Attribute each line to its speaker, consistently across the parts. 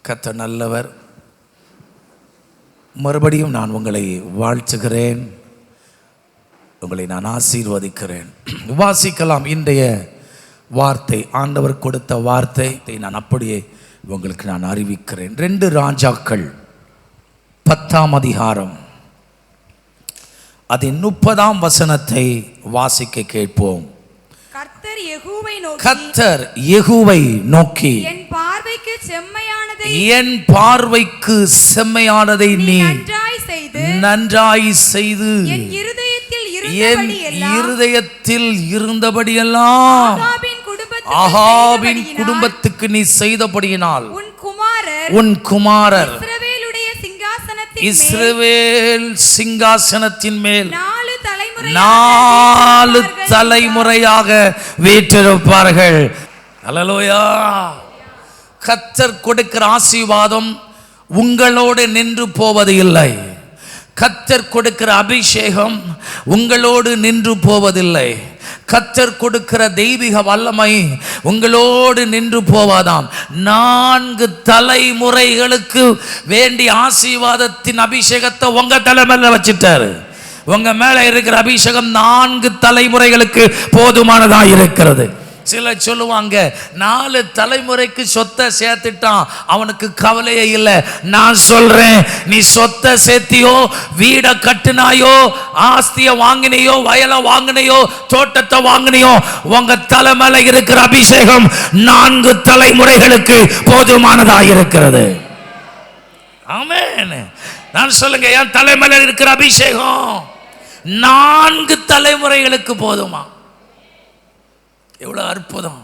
Speaker 1: கர்த்தர் நல்லவர். மறுபடியும் நான் உங்களை வாழ்த்துகிறேன், உங்களை நான் ஆசீர்வதிக்கிறேன். வாசிக்கலாம். இன்றைய வார்த்தை, ஆண்டவர் கொடுத்த வார்த்தை நான் அப்படியே உங்களுக்கு நான் அறிவிக்கிறேன். 2 ராஜாக்கள் 10ஆம் அதிகாரம் அதன் 30ஆம் வசனத்தை வாசிக்க கேட்போம். கர்த்தர் யெகூவை நோக்கி என் பார்வைக்கு செம்மையானதை நீ நன்றாய் செய்து என் இருதயத்தில் இருந்தபடியெல்லாம் ஆகாபின் குடும்பத்துக்கு நீ செய்தபடியினால் உன் குமாரர் இஸ்ரவேல் சிங்காசனத்தின் மேல் 4 தலைமுறையாக வீற்றிருப்பார்கள். அல்லேலூயா. கர்த்தர் கொடுக்கிற ஆசீர்வாதம் உங்களோடு நின்று போவது இல்லை. கர்த்தர் கொடுக்கிற அபிஷேகம் உங்களோடு நின்று போவதில்லை. கர்த்தர் கொடுக்கிற தெய்வீக வல்லமை உங்களோடு நின்று போவாதாம். 4 தலைமுறைகளுக்கு வேண்டிய ஆசீர்வாதத்தின் அபிஷேகத்தை உங்க தலைமையில வச்சிட்டாரு. உங்க மேல இருக்கிற அபிஷேகம் 4 தலைமுறைகளுக்கு போதுமானதா இருக்கிறது. சிலர் சொல்லுவாங்க, 4 தலைமுறைக்கு சொத்தை சேர்த்துட்டான், அவனுக்கு கவலையே இல்லை. நான் சொல்றேன், நீ சொத்தை சேர்த்தியோ, வீடை கட்டினாயோ, ஆஸ்தியை வாங்கினையோ, வயலை வாங்கினையோ, தோட்டத்தை வாங்கினையோ, உங்க தலைமையில இருக்கிற அபிஷேகம் 4 தலைமுறைகளுக்கு போதுமானதா இருக்கிறது. ஆமென். நான் சொல்லுங்க, என் தலைமையில இருக்கிற அபிஷேகம் 4 தலைமுறைகளுக்கு போதுமா? எவ்வளவு அற்புதம்!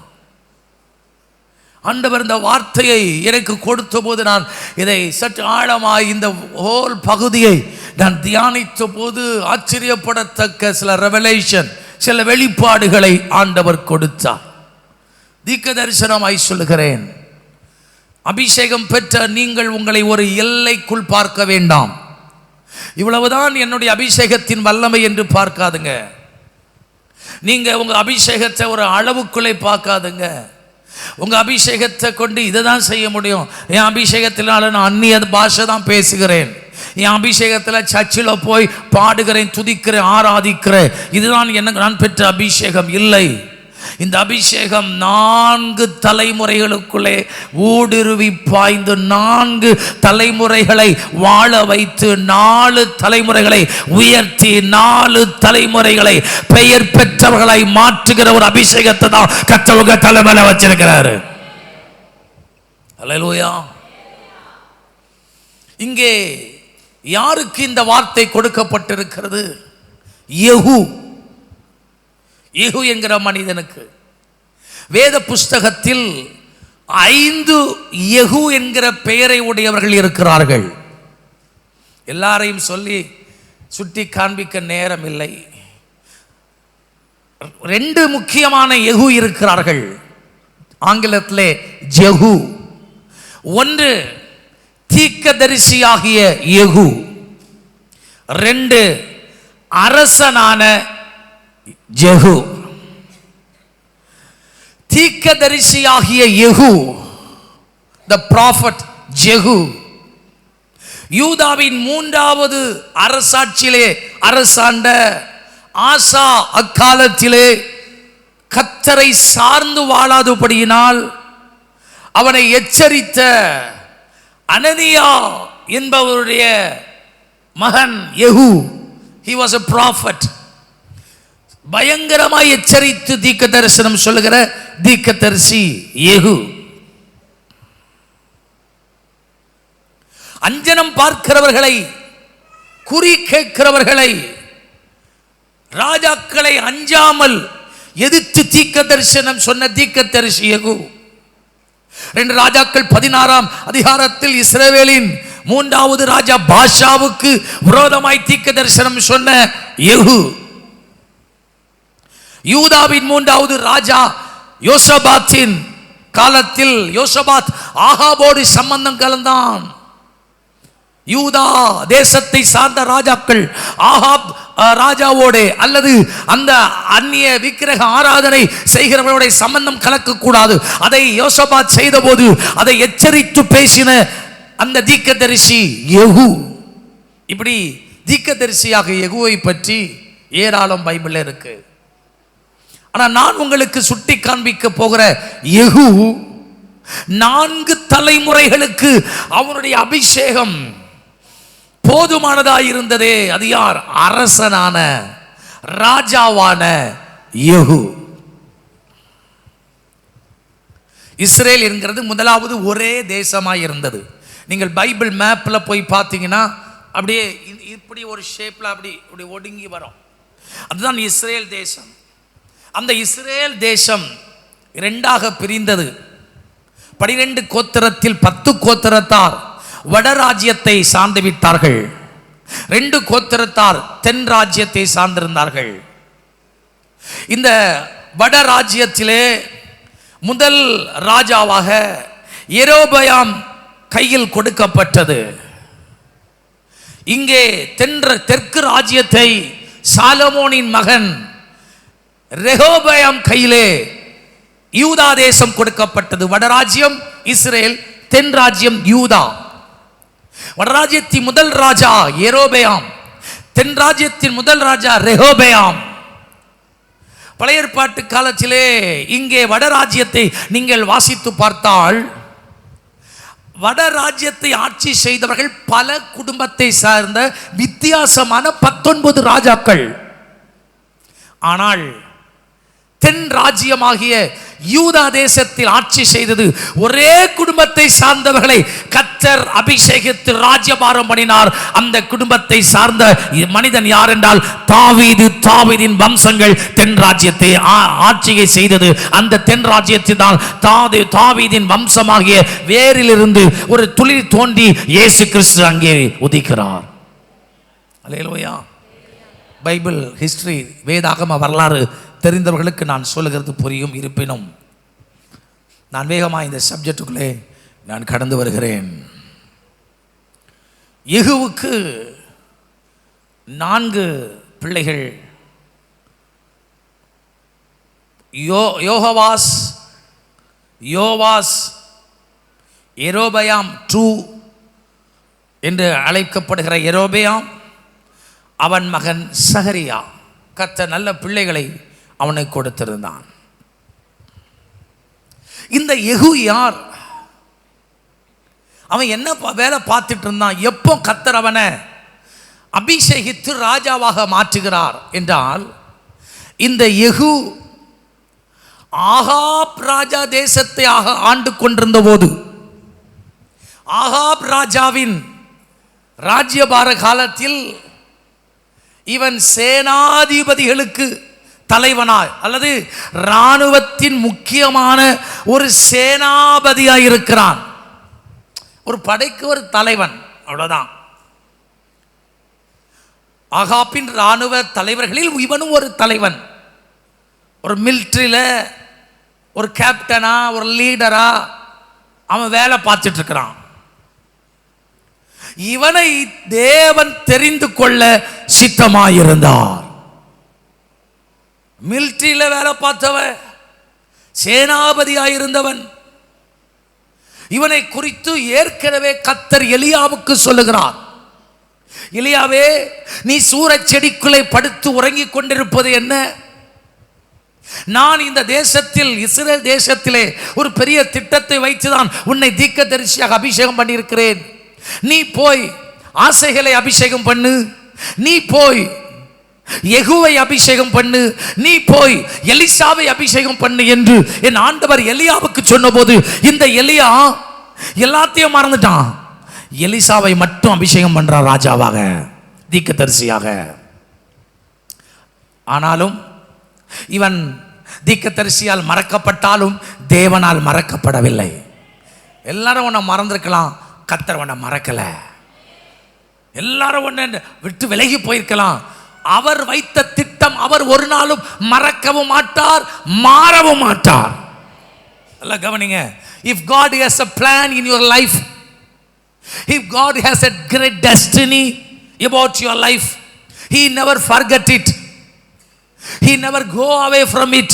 Speaker 1: ஆண்டவர் இந்த வார்த்தையை எனக்கு கொடுத்த போது நான் இதை சற்று ஆழமாய் இந்த ஹோல் பகுதியை நான் தியானித்த போது ஆச்சரியப்படத்தக்க சில ரெவலேஷன், சில வெளிப்பாடுகளை ஆண்டவர் கொடுத்தார். தீர்க்க தரிசனமாய் சொல்லுகிறேன், அபிஷேகம் பெற்ற நீங்கள் உங்களை ஒரு எல்லைக்குள் பார்க்க வேண்டாம். இவ்வளவுதான் என்னுடைய அபிஷேகத்தின் வல்லமை என்று பார்க்காதுங்க. நீங்க உங்க அபிஷேகத்தை ஒரு அளவுக்குள்ளே பார்க்காதுங்க. உங்க அபிஷேகத்தை கொண்டு இதை தான் செய்ய முடியும். என் அபிஷேகத்தினால நான் அந்நிய பாஷை தான் பேசுகிறேன், என் அபிஷேகத்தில் சர்ச்சில் போய் பாடுகிறேன், துதிக்கிறேன், ஆராதிக்கிறேன், இதுதான் எனக்கு நான் பெற்ற அபிஷேகம் இல்லை. இந்த அபிஷேகம் 4 தலைமுறைகளுக்குள்ளே ஊடுருவி பாய்ந்து 4 தலைமுறைகளை வாழ வைத்து 4 தலைமுறைகளை உயர்த்தி 4 தலைமுறைகளை பெயர் பெற்றவர்களை மாற்றுகிற ஒரு அபிஷேகத்தை தான் கர்த்தர் தலைமையில வச்சிருக்கிறாரு. அல்லேலூயா. இங்கே யாருக்கு இந்த வார்த்தை கொடுக்கப்பட்டிருக்கிறது? யெகூ என்கிற மனிதனுக்கு. வேத புஸ்தகத்தில் 5 யெகூ என்கிற பெயரை உடையவர்கள் இருக்கிறார்கள். எல்லாரையும் சொல்லி சுட்டி காண்பிக்க நேரம் இல்லை. 2 முக்கியமான யெகூ இருக்கிறார்கள். ஆங்கிலத்திலே ஜெஹூ. 1 தீர்க்கதரிசியாகிய யெகூ, 2 அரசனான ஜெஹூ. தீர்க்கதரிசியாகிய யெகூ, the prophet ஜெஹூ, யூதாவின் 3வது அரசாட்சியிலே அரசாண்ட ஆசா அக்காலத்திலே கர்த்தரை சார்ந்து வாழாதபடியினால் அவனை எச்சரித்த அனனியா என்பவருடைய மகன் யெகூ. he was a prophet. பயங்கரமாய் எச்சரித்து தீர்க்க தரிசனம் சொல்லுகிற தீர்க்கதரிசி யெகூ. அஞ்சனம் பார்க்கிறவர்களை, குறி கேட்கிறவர்களை, ராஜாக்களை அஞ்சாமல் எதிர்த்து தீர்க்க தரிசனம் சொன்ன தீர்க்கதரிசி யெகூ. 2 ராஜாக்கள் 16ஆம் அதிகாரத்தில் இஸ்ரவேலின் 3வது ராஜா பாஷாவுக்கு விரோதமாய் தீர்க்க தரிசனம் சொன்ன யெகூ. யூதாவின் 3வது ராஜா யோசபாத்தின் காலத்தில் யோசபாத் ஆகாபோடு சம்பந்தம் கலந்தான். யூதா தேசத்தை சார்ந்த ராஜாக்கள் ஆகாப் ராஜாவோட அல்லது அந்த அந்நிய விக்கிரக ஆராதனை செய்கிறவர்களுடைய சம்பந்தம் கலக்கக்கூடாது. அதை யோசபாத் செய்த போது அதை எச்சரித்து பேசின அந்த தீர்க்கதரிசி யெகூ. இப்படி தீர்க்கதரிசியாக யெகூவை பற்றி ஏராளம் பைபிள்ல இருக்கு. ஆனா நான் உங்களுக்கு சுட்டி காண்பிக்க போகிற யெகூ 4 தலைமுறைகளுக்கு அவனுடைய அபிஷேகம் போதுமானதாக இருந்ததே. அது யார்? அரசனான ராஜாவான யெகூ. இஸ்ரேல் என்கிறது முதலாவது ஒரே தேசமாய் இருந்தது. நீங்கள் பைபிள் மேப்ல போய் பார்த்தீங்கன்னா அப்படியே இப்படி ஒரு ஷேப்ல அப்படி ஒடுங்கி வரும். அதுதான் இஸ்ரேல் தேசம். அந்த இஸ்ரேல் தேசம் 2ஆக பிரிந்தது. 12 கோத்திரத்தில் 10 கோத்திரத்தார் வடராஜ்யத்தை சார்ந்து விட்டார்கள். 2 கோத்திரத்தார் தென் ராஜ்யத்தை சார்ந்திருந்தார்கள். இந்த வடராஜ்யத்திலே முதல் ராஜாவாக யெரொபெயாம் கையில் கொடுக்கப்பட்டது. இங்கே தெற்கு ராஜ்யத்தை சாலமோனின் மகன் ரெகோபெயாம் கையிலே யூதா தேசம் கொடுக்கப்பட்டது. வடராஜ்யம் இஸ்ரேல், தென் ராஜ்யம் யூதா. வடராஜ்யத்தின் முதல் ராஜா யெரொபெயாம், தென் ராஜ்யத்தின் முதல் ராஜா ரெகோபெயாம். பழைய ஏற்பாட்டு காலத்திலே இங்கே வடராஜ்யத்தை நீங்கள் வாசித்து பார்த்தால் வடராஜ்யத்தை ஆட்சி செய்தவர்கள் பல குடும்பத்தை சார்ந்த வித்தியாசமான 19 ராஜாக்கள். ஆனால் தென் ராஜ்யமாகிய யூதா தேசத்தில் ஆட்சி செய்தது ஒரே குடும்பத்தை சார்ந்தவர்களை கர்த்தர் அபிஷேகித்து ராஜ்யபாரம் பண்ணினார். அந்த குடும்பத்தை சார்ந்த மனிதன் யார் என்றால் தாவீது. தாவீதின் வம்சங்கள் தென் ராஜ்யத்தை ஆட்சியை செய்தது. அந்த தென் ராஜ்யத்தில் தான் தாவீதின் வம்சமாகிய வேரிலிருந்து ஒரு துளிர் தோன்றி இயேசு கிறிஸ்து அங்கே உதிக்கிறார். அல்லேலூயா. பைபிள் ஹிஸ்டரி, வேதாகம வரலாறு தெரிந்தவர்களுக்கு நான் சொல்லுகிறது புரியும். இருப்பினும் நான் வேகமாக இந்த சப்ஜெக்டுக்குள்ளே நான் கடந்து வருகிறேன். யெகூவுக்கு 4 பிள்ளைகள். யோவாஸ், யெரொபெயாம் 2 என்று அழைக்கப்படுகிற யெரொபெயாம், அவன் மகன் சகரியா. கர்த்தர் நல்ல பிள்ளைகளை அவனை கொடுத்திருந்தான். இந்த யெகூ யார்? அவன் என்ன வேலை பார்த்துட்டு இருந்தான்? எப்போ கர்த்தர் அவனை அபிஷேகித்து ராஜாவாக மாற்றுகிறார் என்றால், இந்த யெகூ ஆகாப் ராஜா தேசத்தை ஆண்டு கொண்டிருந்த போது, ஆகாப் ராஜாவின் ராஜ்யபார காலத்தில் இவன் சேனாதிபதிகளுக்கு தலைவனாய் அல்லது இராணுவத்தின் முக்கியமான ஒரு சேனாபதியாய் இருக்கிறான். ஒரு படைக்கு ஒரு தலைவன், அவ்வளவுதான். ஆகாப்பின் இராணுவ தலைவர்களில் இவனும் ஒரு தலைவன். ஒரு மிலிட்டரியில ஒரு கேப்டனா, ஒரு லீடரா அவன் வேலை பார்த்துட்டு இருக்கிறான். இவனை தேவன் தெரிந்து கொள்ள சித்தமாயிருந்தார். மிலிட்டரியில வேலை பார்த்தவன், சேனாபதியாயிருந்தவன். இவனை குறித்து ஏற்கனவே கர்த்தர் எலியாவுக்கு சொல்லுகிறார். எலியாவே, நீ சூரச் செடிக்குள்ளே படுத்து உறங்கிக் கொண்டிருப்பது என்ன? நான் இந்த தேசத்தில், இஸ்ரேல் தேசத்திலே ஒரு பெரிய திட்டத்தை வைத்துதான் உன்னை தீர்க்கதரிசியாக அபிஷேகம் பண்ணியிருக்கிறேன். நீ போய் ஆசைகளை அபிஷேகம் பண்ணு, நீ போய் யெகூவை அபிஷேகம் பண்ணு, நீ போய் எலிசாவை அபிஷேகம் பண்ணு என்று என் ஆண்டவர் எலியாவுக்கு சொன்னபோது, இந்த எலியா எல்லாத்தையும் மறந்துட்டான். எலிசாவை மட்டும் அபிஷேகம் பண்றார் ராஜாவாக, தீர்க்கதரிசியாக. ஆனாலும் இவன் தீர்க்கதரிசியால் மறக்கப்பட்டாலும் தேவனால் மறக்கப்படவில்லை. எல்லாரும் உன்னை மறந்திருக்கலாம், கர்த்தர் உன்னை மறக்கல. எல்லாரும் உன்னை விட்டு விலகி போயிருக்கலாம். அவர் வைத்த திட்டம் அவர் ஒரு நாளும் மறக்கவும் மாட்டார், மாறவும் மாட்டார். நல்லா கவனிங்க. If God has a plan in your life, if God has a great destiny about your life, He never forget it. He never go away from it.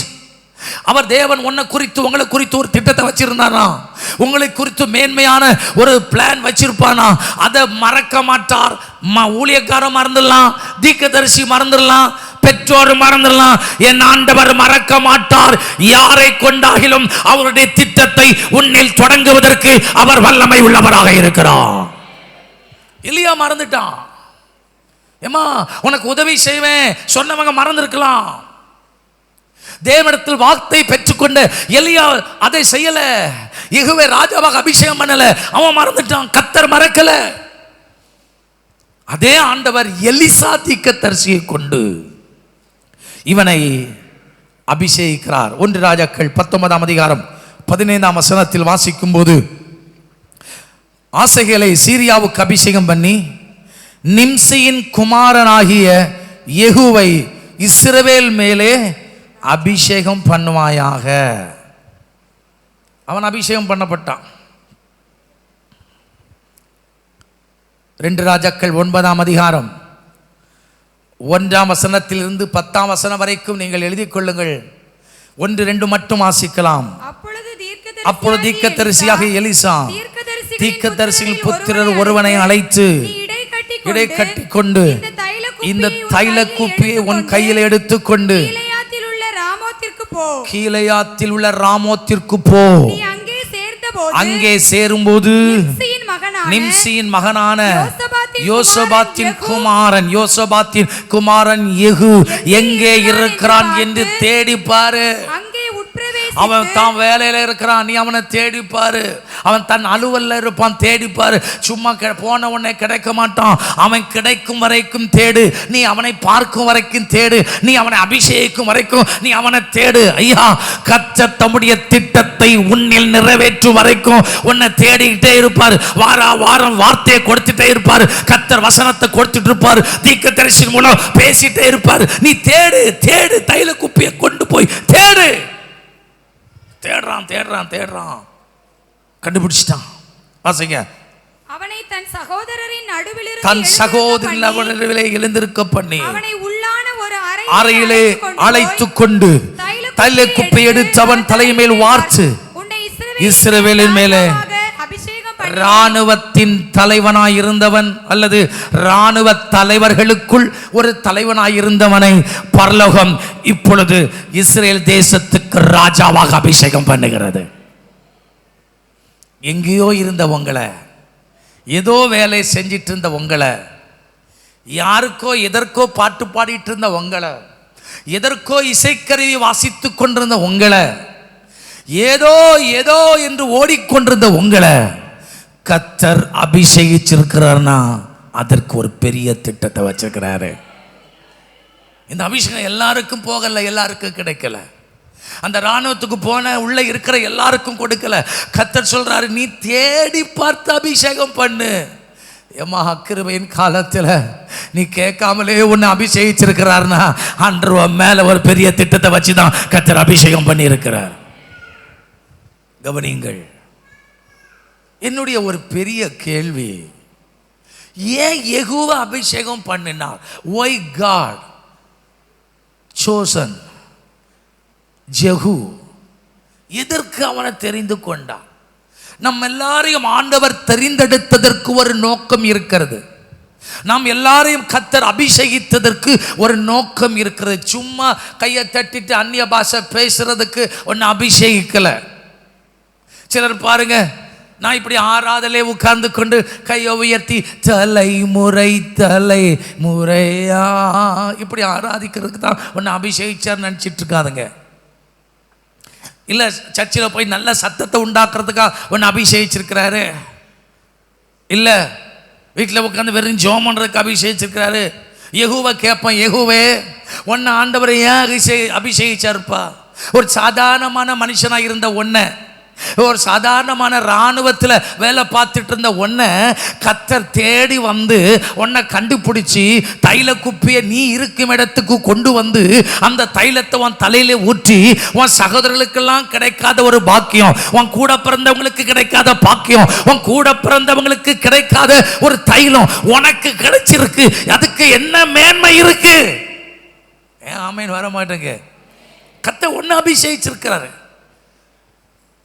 Speaker 1: அவர் தேவன் உன்னை குறித்து உங்களை குறித்து ஒரு திட்டத்தை வச்சிருந்தானா, உங்களை குறித்து மேன்மையான ஒரு பிளான் வச்சிருப்பானா, அதை மறக்க மாட்டார். ஊழியக்காரன் மறந்துடலாம், தீர்க்கதரிசி மறந்துடலாம், பெற்றோர் மறந்துடலாம், என் ஆண்டவர் மறக்க மாட்டார். யாரை கொண்டாகிலும் அவருடைய திட்டத்தை உன்னில் தொடங்குவதற்கு அவர் வல்லமை உள்ளவராக இருக்கிறார். எலியா மறந்துட்டான். ஏமா உனக்கு உதவி செய்வேன் சொன்னவங்க மறந்திருக்கலாம். தேவனிடத்தில் வார்த்தை பெற்றுக்கொண்ட எலியா அதை செய்யல. யெகோவா ராஜாவாக அபிஷேகம் பண்ணல, அவன் மறந்துட்டான். கர்த்தர் மறக்கல. அதே ஆண்டவர் எலிசா தீர்க்கதரிசியை கொண்டு இவனை அபிஷேகிக்கிறார். 1 ராஜாக்கள் 19ஆம் அதிகாரம் 15ஆம் வசனத்தில் வாசிக்கும் போது, ஆசகேலை சீரியாவுக்கு அபிஷேகம் பண்ணி நிம்சியின் குமாரனாகிய யெகூவை இஸ்ரவேல் மேலே அபிஷேகம் பண்ணுவாயாக. அவன் அபிஷேகம் பண்ணப்பட்டான். 2 ராஜாக்கள் 9ஆம் அதிகாரம் 1ஆம் வசனத்திலிருந்து 10ஆம் வசனம் வரைக்கும் நீங்கள் எழுதிக் கொள்ளுங்கள். 1, 2 மட்டும் வாசிக்கலாம். அப்பொழுது தீர்க்கதரிசியாக எலிசா தீர்க்கதரிசியின் புத்திரர் ஒருவனை அழைத்து, இடை கட்டி கொண்டு இந்த தைல குப்பியை உன் கையில் எடுத்துக்கொண்டு கீலேயாத்தில் உள்ள ராமோத்திற்கு போ. அங்கே சேரும்போது நிம்சியின் மகனான யோசபாத்தின் குமாரன் யெகூ எங்கே இருக்கிறான் என்று தேடி பாரு. அவன் தான் வேலையில இருக்கிறான், நீ அவனை தேடிப்பாரு. அவன் தன் அலுவல்ல இருப்பான், தேடிப்பாரு. சும்மா போன உடனே கிடைக்க மாட்டான். அவன் கிடைக்கும் வரைக்கும் தேடு. நீ அவனை பார்க்கும் வரைக்கும் தேடு. நீ அவனை அபிஷேகிக்கும் வரைக்கும் நீ அவனை தேடு. ஐயா, கர்த்தர் தம்முடைய திட்டத்தை உன்னில் நிறைவேற்றும் வரைக்கும் உன்னை தேடிக்கிட்டே இருப்பார். வாரம் வார்த்தையை கொடுத்துட்டே இருப்பார். கர்த்தர் வசனத்தை கொடுத்துட்டு இருப்பார். தீர்க்கதரிசியின் மூலம் பேசிட்டே இருப்பார். நீ தேடு தேடு. தைல குப்பியை கொண்டு போய் தேடு. தேடுறான் கண்டுபிடிச்சிட்டான். வாசிங்க. அவனை தன் சகோதரரின் நடுவிலே எழுந்திருக்க பண்ணி அவனை உள்ளான ஒரு அறையிலே அழைத்துக் கொண்டு தைல குப்பை எடுத்து அவன் தலைமேல் வார்த்து, இஸ்ரவேலின் மேலே இராணுவத்தின் தலைவனாய் இருந்தவன் அல்லது இராணுவ தலைவர்களுக்குள் ஒரு தலைவனாய் இருந்தவனை பரலோகம் இப்பொழுது இஸ்ரேல் தேசத்துக்கு ராஜாவாக அபிஷேகம் பண்ணுகிறது. எங்கேயோ இருந்த உங்களை, ஏதோ வேலை செஞ்சிட்டு இருந்த உங்களை, யாருக்கோ எதற்கோ பாட்டு பாடிட்டு இருந்த உங்களை, எதற்கோ இசைக்கருவி வாசித்து கொண்டிருந்த உங்களை, ஏதோ ஏதோ என்று ஓடிக்கொண்டிருந்த உங்களை கர்த்தர் அபிஷேகிச்சிருக்கிறார்னா அதற்கு ஒரு பெரிய திட்டத்தை வச்சிருக்கிறாரு. இந்த அபிஷேகம் எல்லாருக்கும் போகல, எல்லாருக்கும் கிடைக்கல. அந்த இராணுவத்துக்கு போன உள்ள இருக்கிற எல்லாருக்கும் கொடுக்கல. கர்த்தர் சொல்றாரு, நீ தேடி பார்த்து அபிஷேகம் பண்ணு. ஏமா, கிருபையின் காலத்தில் நீ கேட்காமலே உன்னை அபிஷேகிச்சிருக்கிறார்னா அன்று மேல ஒரு பெரிய திட்டத்தை வச்சுதான் கர்த்தர் அபிஷேகம் பண்ணி இருக்கிறார். கவனியுங்கள். என்னுடைய ஒரு பெரிய கேள்வி, ஏன் யெகூவை அபிஷேகம் பண்ணினார்? Why God chosen Jehu? எதற்கு அவனை தெரிந்து கொண்டார்? நம்ம எல்லாரையும் ஆண்டவர் தெரிந்தெடுத்ததற்கு ஒரு நோக்கம் இருக்கிறது. நாம் எல்லாரையும் கர்த்தர் அபிஷேகித்ததற்கு ஒரு நோக்கம் இருக்கிறது. சும்மா கையை தட்டிட்டு அந்நிய பாஷை பேசுறதுக்கு ஒன்று அபிஷேகிக்கல. சிலர் பாருங்க, நான் இப்படி ஆராதலே உட்கார்ந்து கொண்டு கையை உயர்த்தி தலைமுறையா இப்படி ஆராதிக்கிறதுக்கு தான் ஒன்று அபிஷேகிச்சார் நினச்சிட்டு இருக்காதுங்க. இல்லை, சர்ச்சில் போய் நல்ல சத்தத்தை உண்டாக்குறதுக்காக ஒன்று அபிஷேகிச்சிருக்கிறாரு. இல்லை, வீட்டில் உட்காந்து வெறும் ஜெபம் பண்ணுறதுக்கு அபிஷேகிச்சிருக்கிறாரு. யெகூவை கேட்பேன், யெகூவே ஒன்று ஆண்டவரை ஏன் அபிஷேகிச்சாருப்பா? ஒரு சாதாரணமான மனுஷனாக இருந்த ஒன்றை ஒரு சாதாரணமான இராணுவத்தில் வேலை பார்த்துட்டு இருந்த உன்னை கர்த்தர் தேடி வந்து உன்னை கண்டுபிடிச்சி தைல குப்பியை நீ இருக்கும் இடத்துக்கு கொண்டு வந்து அந்த தைலத்தை உன் தலையிலே ஊற்றி உன் சகோதரர்களுக்கெல்லாம் கிடைக்காத ஒரு பாக்கியம், உன் கூட பிறந்தவங்களுக்கு கிடைக்காத பாக்கியம், உன் கூட பிறந்தவங்களுக்கு கிடைக்காத ஒரு தைலம் உனக்கு கிடைச்சிருக்கு. அதுக்கு என்ன மேன்மை இருக்கு? ஏன் ஆமேன் வர மாட்டேங்க? கர்த்தர் உன்னை அபிஷேகிச்சிருக்கிறாரு.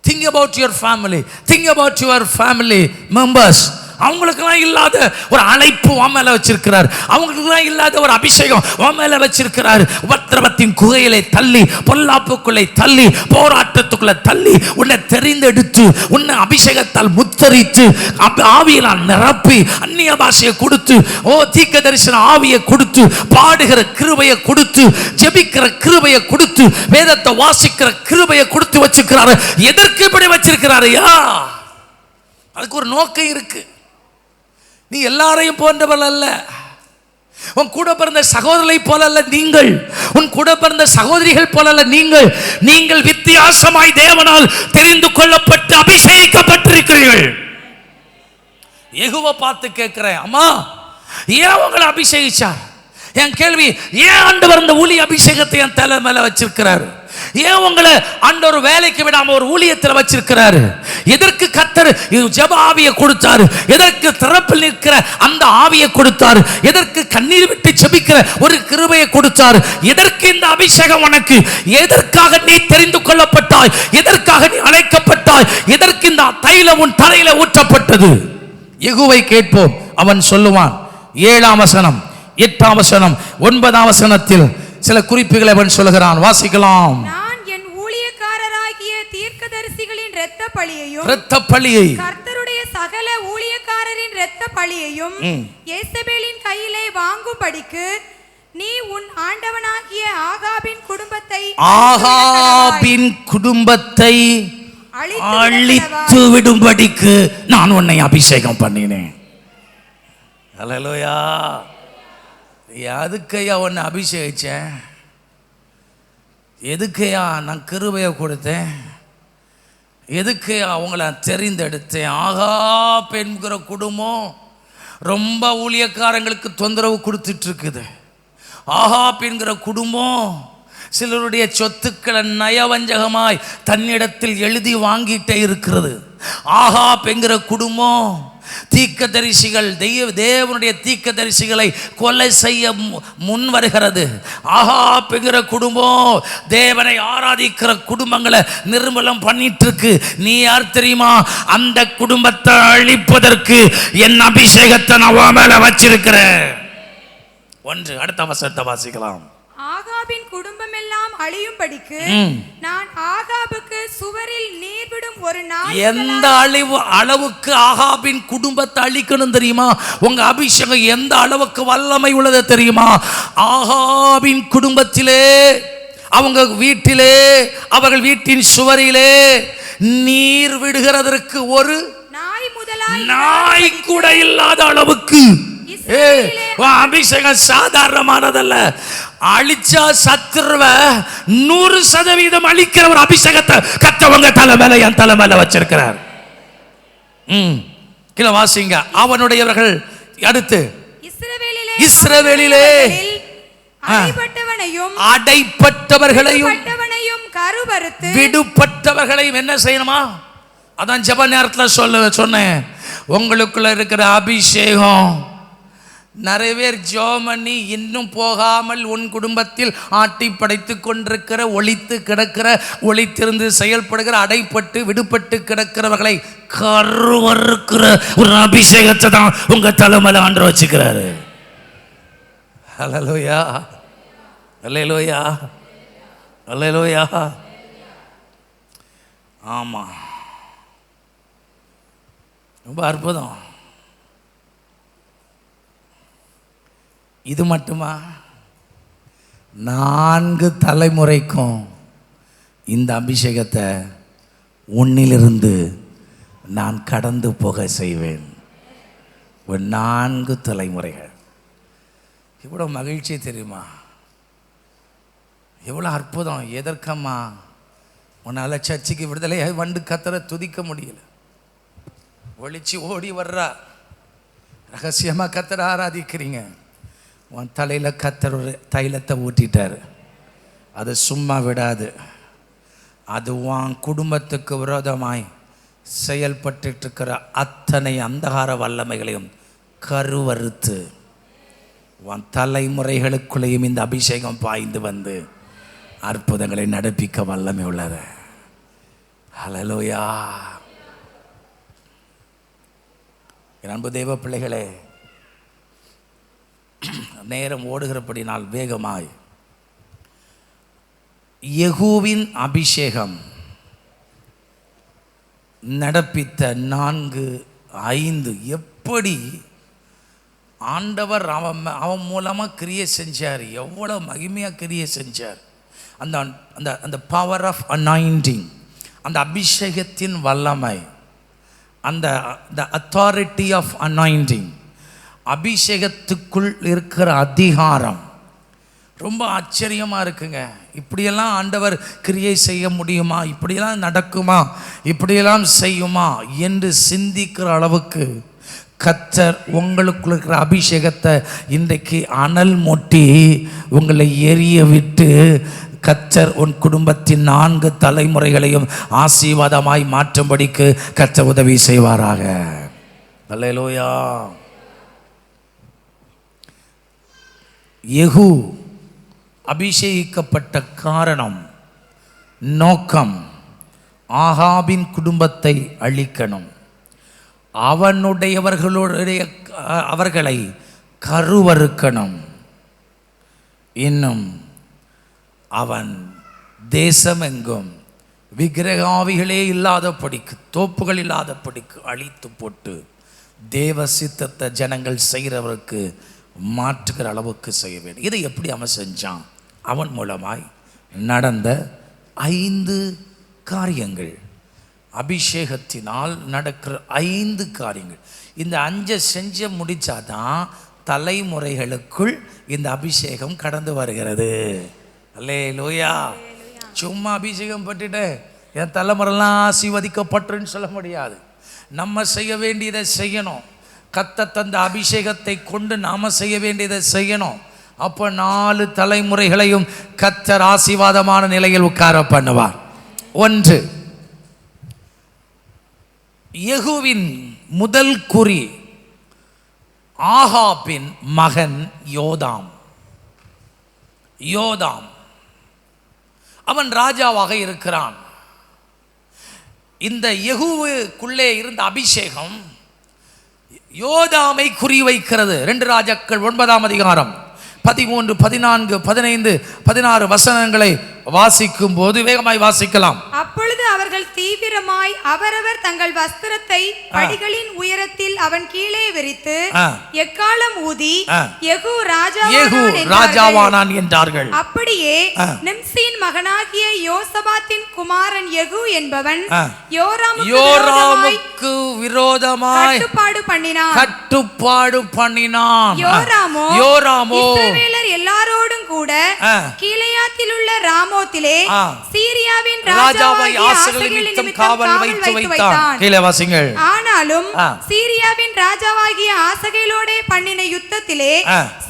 Speaker 1: Think about your family. Think about your family members. அவங்களுக்கெல்லாம் இல்லாத ஒரு அழைப்பு உன் மேல வச்சிருக்கிறார். அவங்களுக்கெல்லாம் இல்லாத ஒரு அபிஷேகம் உன் மேல வச்சிருக்கிறார். உபத்திரவத்தின் குகையிலே தள்ளி, பொல்லாப்புக்குள்ளே தள்ளி, போராட்டத்துக்குள்ள தள்ளி உன்னை தெரிந்தெடுத்து உன்னை அபிஷேகத்தால் முத்தரித்து ஆவியினால் நிரப்பி அந்நிய பாஷையை கொடுத்து, தீர்க்க தரிசன ஆவியை கொடுத்து, பாடுகிற கிருபையை கொடுத்து, ஜெபிக்கிற கிருபையை கொடுத்து, வேதத்தை வாசிக்கிற கிருபையை கொடுத்து வச்சிருக்கிறாரு. எதற்கு இப்படி வச்சிருக்கிறாரு? அதுக்கு ஒரு நோக்கம் இருக்கு. நீ எல்லாரையும் போன்றவள் அல்ல. உன் கூட பிறந்த சகோதரரை போல அல்ல நீங்கள். உன் கூட பிறந்த சகோதரிகள் போல அல்ல நீங்கள். நீங்கள் வித்தியாசமாய் தேவனால் தெரிந்து கொள்ளப்பட்டு அபிஷேகிக்கப்பட்டிருக்கிறீர்கள். யெகோவா பார்த்து கேட்கிறேன், அம்மா ஏன் உங்களை அபிஷேகிச்சார்? என் கேள்வி, ஏன் ஆண்டவர் அந்த ஊழிய அபிஷேகத்தை என் தலை மேல வச்சிருக்கிறாரு? ஏன் உங்களை ஆண்டவர் வேலைக்கு விடாம ஒரு ஊழியத்தில் வச்சிருக்கிறாரு? எதற்கு கர்த்தர் ஜெப ஆவியை கொடுத்தாரு? எதற்கு திறப்பில் நிற்கிற அந்த ஆவியை கொடுத்தாரு? எதற்கு கண்ணீர் விட்டு ஜெபிக்கிற ஒரு கிருபையை கொடுத்தாரு? எதற்கு இந்த அபிஷேகம் உனக்கு? எதற்காக நீ தெரிந்து கொள்ளப்பட்டாய்? எதற்காக நீ அழைக்கப்பட்டாய்? எதற்கு இந்த தைலம் உன் தலையில ஊற்றப்பட்டது? யெகோவை கேட்போம். அவன் சொல்லுவான். 7ஆம் வசனம், 8ஆம் வசனம், 9ஆம் வசனத்தில் சில குறிப்புகளை அவன் சொல்லுகிறான். வாசிக்கலாம்.
Speaker 2: நான் என் ஊழியக்காரராகிய தீர்க்கதரிசிகளின் இரத்த
Speaker 1: பழியை
Speaker 2: கர்த்தருடைய சகல ஊழியக்காரரின் இரத்த பழியையும் யேசபேலின் கையிலே வாங்கும்படிக்கு நீ உன் ஆண்டவனாகிய ஆகாபின் குடும்பத்தை அழித்து விடும்படிக்கு
Speaker 1: நான் உன்னை அபிஷேகம் பண்ணினேன். அல்லேலூயா. எதுக்கையா உன்னை அபிஷேகிச்சேன்? எதுக்கையா நான் கிருபையை கொடுத்தேன்? எதுக்கையா அவங்கள தெரிந்தெடுத்தேன்? ஆகாப் என்கிற குடும்பம் ரொம்ப ஊழியக்காரங்களுக்கு தொந்தரவு கொடுத்துட்டு இருக்குது. ஆகாப் என்கிற குடும்பம் சிலருடைய சொத்துக்களை நயவஞ்சகமாய் தன்னிடத்தில் எழுதி வாங்கிட்டே இருக்கிறது. ஆகாப் என்கிற குடும்பம் தீர்க்கதரிசிகள், தேவனுடைய தீர்க்கதரிசிகளை கொலை செய்ய முன் வருகிறது. ஆகாப் என்கிற குடும்பம் தேவனை ஆராதிக்கிற குடும்பங்களை நிர்மூலம் பண்ணிட்டு இருக்கு. நீ யார் தெரியுமா? அந்த குடும்பத்தை அழிப்பதற்கு என் அபிஷேகத்தை நான் மேல வச்சிருக்கிறேன். ஒன்று. அடுத்த வசனத்தை வாசிக்கலாம்.
Speaker 2: ஆகாபின் குடும்பம் எல்லாம் அழியும்படிக்கு நான் ஆகாபுக்கு சுவரில் நீர் விடும் ஒரு நாள்.
Speaker 1: எந்த அளவுக்கு ஆகாபின் குடும்பத்தை அழிக்கணும் தெரியுமா? உங்க அபிஷேகம் எந்த அளவுக்கு வல்லமை உள்ளது தெரியுமா? ஆகாபின் குடும்பத்திலே, அவங்க வீட்டிலே, அவர்கள் வீட்டின் சுவரிலே நீர் விடுகிறதற்கு ஒரு நாய் கூட இல்லாத அளவுக்கு. அபிஷேகம் சாதாரணமானதல்ல. அழிச்சா சத்துருவ 100% அழிக்கிற ஒரு அபிஷேகத்தை கர்த்தர் தலை மேல, என் தலை மேல வச்சிருக்கிறார். கீழே வாசிங்க. அவனுடையவர்கள். அடுத்து, இஸ்ரவேலிலே அடைப்பட்டவர்களையும் விடுபட்டவர்களையும் என்ன செய்யணுமா? அதான் ஜெப நேரத்தில் சொன்னேன். உங்களுக்குள்ள இருக்கிற அபிஷேகம் நிறைய பேர் ஜெபம் பண்ணி இன்னும் போகாமல் உன் குடும்பத்தில் ஆட்டி படைத்து கொண்டிருக்கிற, ஒளித்து கிடக்கிற, ஒளித்திருந்து செயல்படுகிற, அடைப்பட்டு விடுபட்டு கிடக்கிறவர்களை கருவறுக்கிற ஒரு அபிஷேகத்தை தான் உங்க தலைமையில ஆண்டு வச்சுக்கிறாரு. அல்லேலூயா, அல்லேலூயா, அல்லேலூயா. ஆமா, ரொம்ப அற்புதம். இது மட்டுமா? 4 தலைமுறைக்கும் இந்த அபிஷேகத்தை உன்னிலிருந்து நான் கடந்து போக செய்வேன். ஒரு 4 தலைமுறைகள். எவ்வளோ மகிழ்ச்சி தெரியுமா? எவ்வளோ அற்புதம். எதற்கம்மா? உன்னால் சர்ச்சுக்கு விடுதலையாக வந்து கத்தரை துதிக்க முடியல. ஒளிச்சு ஓடி வர்றா, ரகசியமாக கத்தரை ஆராதிக்கிறீங்க. உன் தலையில் கத்தர் ஒரு தைலத்தை ஊற்றிட்டார். அது சும்மா விடாது. அது உன் குடும்பத்துக்கு விரோதமாய் செயல்பட்டு இருக்கிற அத்தனை அந்தகார வல்லமைகளையும் கருவறுத்து உன் தலைமுறைகளுக்குள்ளேயும் இந்த அபிஷேகம் பாய்ந்து வந்து அற்புதங்களை நடப்பிக்க வல்லமை உள்ளது. ஹல்லேலூயா. அன்பு தேவ பிள்ளைகளே, நேரம் ஓடுகிறபடினால் வேகமாய் யெகூவின் அபிஷேகம் நடப்பித்த 4-5 எப்படி ஆண்டவர் அவன் மூலமாக கிரியை செஞ்சார், எவ்வளோ மகிமையாக கிரியை செஞ்சார். அந்த அந்த அந்த பவர் ஆஃப் அனாயிண்டிங், அந்த அபிஷேகத்தின் வல்லமை, அந்த அத்தாரிட்டி ஆஃப் அனாயிண்டிங், அபிஷேகத்துக்குள் இருக்கிற அதிகாரம் ரொம்ப ஆச்சரியமாக இருக்குங்க. இப்படியெல்லாம் ஆண்டவர் கிரியை செய்ய முடியுமா, இப்படியெல்லாம் நடக்குமா, இப்படியெல்லாம் செய்யுமா என்று சிந்திக்கிற அளவுக்கு கர்த்தர் உங்களுக்குள்ள இருக்கிற அபிஷேகத்தை இன்றைக்கு அனல் மூட்டி உங்களை எரிய விட்டு கர்த்தர் உன் குடும்பத்தின் 4 தலைமுறைகளையும் ஆசீர்வாதமாய் மாற்றும்படிக்கு கர்த்தர் உதவி செய்வாராக. அல்லேலூயா. யெகூ அபிஷேகிக்கப்பட்ட காரணம், நோக்கம், ஆகாபின் குடும்பத்தை அழிக்கணும், அவர்களை கருவறுக்கணும், இன்னும் அவன் தேசமெங்கும் விக்கிரகாவிகளே இல்லாதபடிக்கு, தோப்புகள் இல்லாதபடிக்கு அழித்து போட்டு தேவ சித்தத்தை ஜனங்கள் செய்கிறவருக்கு மாற்றுகிற அளவுக்கு செய்ய வேண்டும். இதை எப்படி அவன் செஞ்சான்? அவன் மூலமாய் நடந்த 5 காரியங்கள், அபிஷேகத்தினால் நடக்கிற 5 காரியங்கள். இந்த 5 செஞ்சு முடிச்சாதான் தலைமுறைகளுக்குள் இந்த அபிஷேகம் கடந்து வருகிறது. அல்லேலூயா. சும்மா அபிஷேகம் பட்டுட்டு என் தலைமுறைலாம் ஆசீர்வதிக்கப்பட்டுன்னு சொல்ல முடியாது. நம்ம செய்ய வேண்டியதை செய்யணும். கர்த்தர் தந்த அபிஷேகத்தை கொண்டு நாம செய்ய வேண்டியதை செய்யணும். அப்போ 4 தலைமுறைகளையும் கர்த்தர் ஆசீர்வாதமான நிலையில் உட்கார பண்ணுவார். 1, யெகூவின் முதல் குறி ஆகாபின் மகன் யோதாம். அவன் ராஜாவாக இருக்கிறான். இந்த யெகூவுக்குள்ளே இருந்த அபிஷேகம் யோதாமை குறிவைக்கிறது. 2 ராஜாக்கள் 9ஆம் அதிகாரம் 13, 14, 15, 16 வசனங்களை வாசிக்கும் போது வேகமாய் வாசிக்கலாம்.
Speaker 2: அப்பொழுது அவர்கள் தீவிரமாய் அவரவர் தங்கள் வஸ்திரத்தை படிகளின் உயரத்தில் அவன் கீழே விரித்து எக்காளம் ஊதி யெகூ
Speaker 1: ராஜாவானான் என்றார்கள்.
Speaker 2: அப்படியே நிம்சியின் மகனாகிய யோசபாத்தின் குமாரன் யெகூ என்பவன் யோராமுக்கு விரோதமாய் கட்டுப்பாடு பண்ணினான். யோராமோ இஸ்ரவேலர் எல்லாரோடும் கூட கீலேயாத்தில் உள்ள ராமோத்திலே சீரியாவின் ராஜாவாகிய ஆசகேல் நிமித்தம் காவல் வைத்து வைத்தான்.
Speaker 1: கீழே வாசிங்கள்.
Speaker 2: ஆனாலும் சீரியாவின் ராஜாவாகிய ஆசகேலோடே பண்ணின யுத்தத்திலே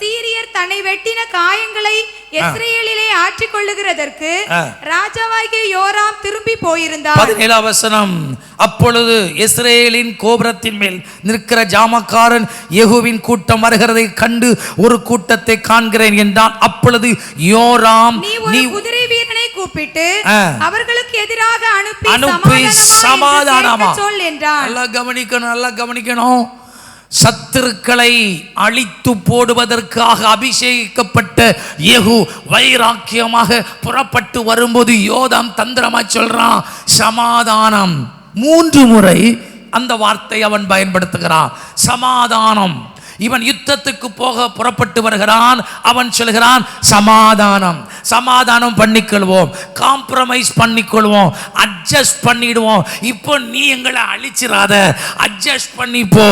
Speaker 2: சீரியர் தன்னை வெட்டின காயங்களை இஸ்ரவேலிலே ஆற்றிக் கொள்ளுகிறதற்கு ராஜாவாகிய யோராம் திரும்பி போயிருந்தான்.
Speaker 1: 17ஆம் வசனம். அப்பொழுது இஸ்ரவேலின் கோபுரத்தின் மேல் நிற்கிற ஜாமக்காரன் யெகூவின் கூட்டம் வருகிறதை கண்டு ஒரு கூட்டத்தை காண்கிறேன் என்றான். அப்பொழுது யோராம்,
Speaker 2: நீ குதிரை வீரனை கூப்பிட்டு அவர்களுக்கு எதிராக அனுப்பி சமாதானமா சொல் என்றான்.
Speaker 1: நல்லா கவனிக்கணும். சத்துருக்களை அழித்து போடுவதற்காக அபிஷேகிக்கப்பட்ட யெகூ வைராக்கியமாக புறப்பட்டு வரும்போது யோதாம் தந்திரமாய் சொல்றான் சமாதானம். 3 முறை அந்த வார்த்தை அவன் பயன்படுத்துகிறான், சமாதானம். இவன் யுத்தத்துக்கு போக புறப்பட்டு வருகிறான். அவன் சொல்கிறான் சமாதானம், சமாதானம் பண்ணிக்கொள்வோம், காம்ப்ரமைஸ் பண்ணிக்கொள்வோம், அட்ஜஸ்ட் பண்ணிடுவோம். இப்போ நீ எங்களை அழிச்சிடாத, அட்ஜஸ்ட் பண்ணிப்போ.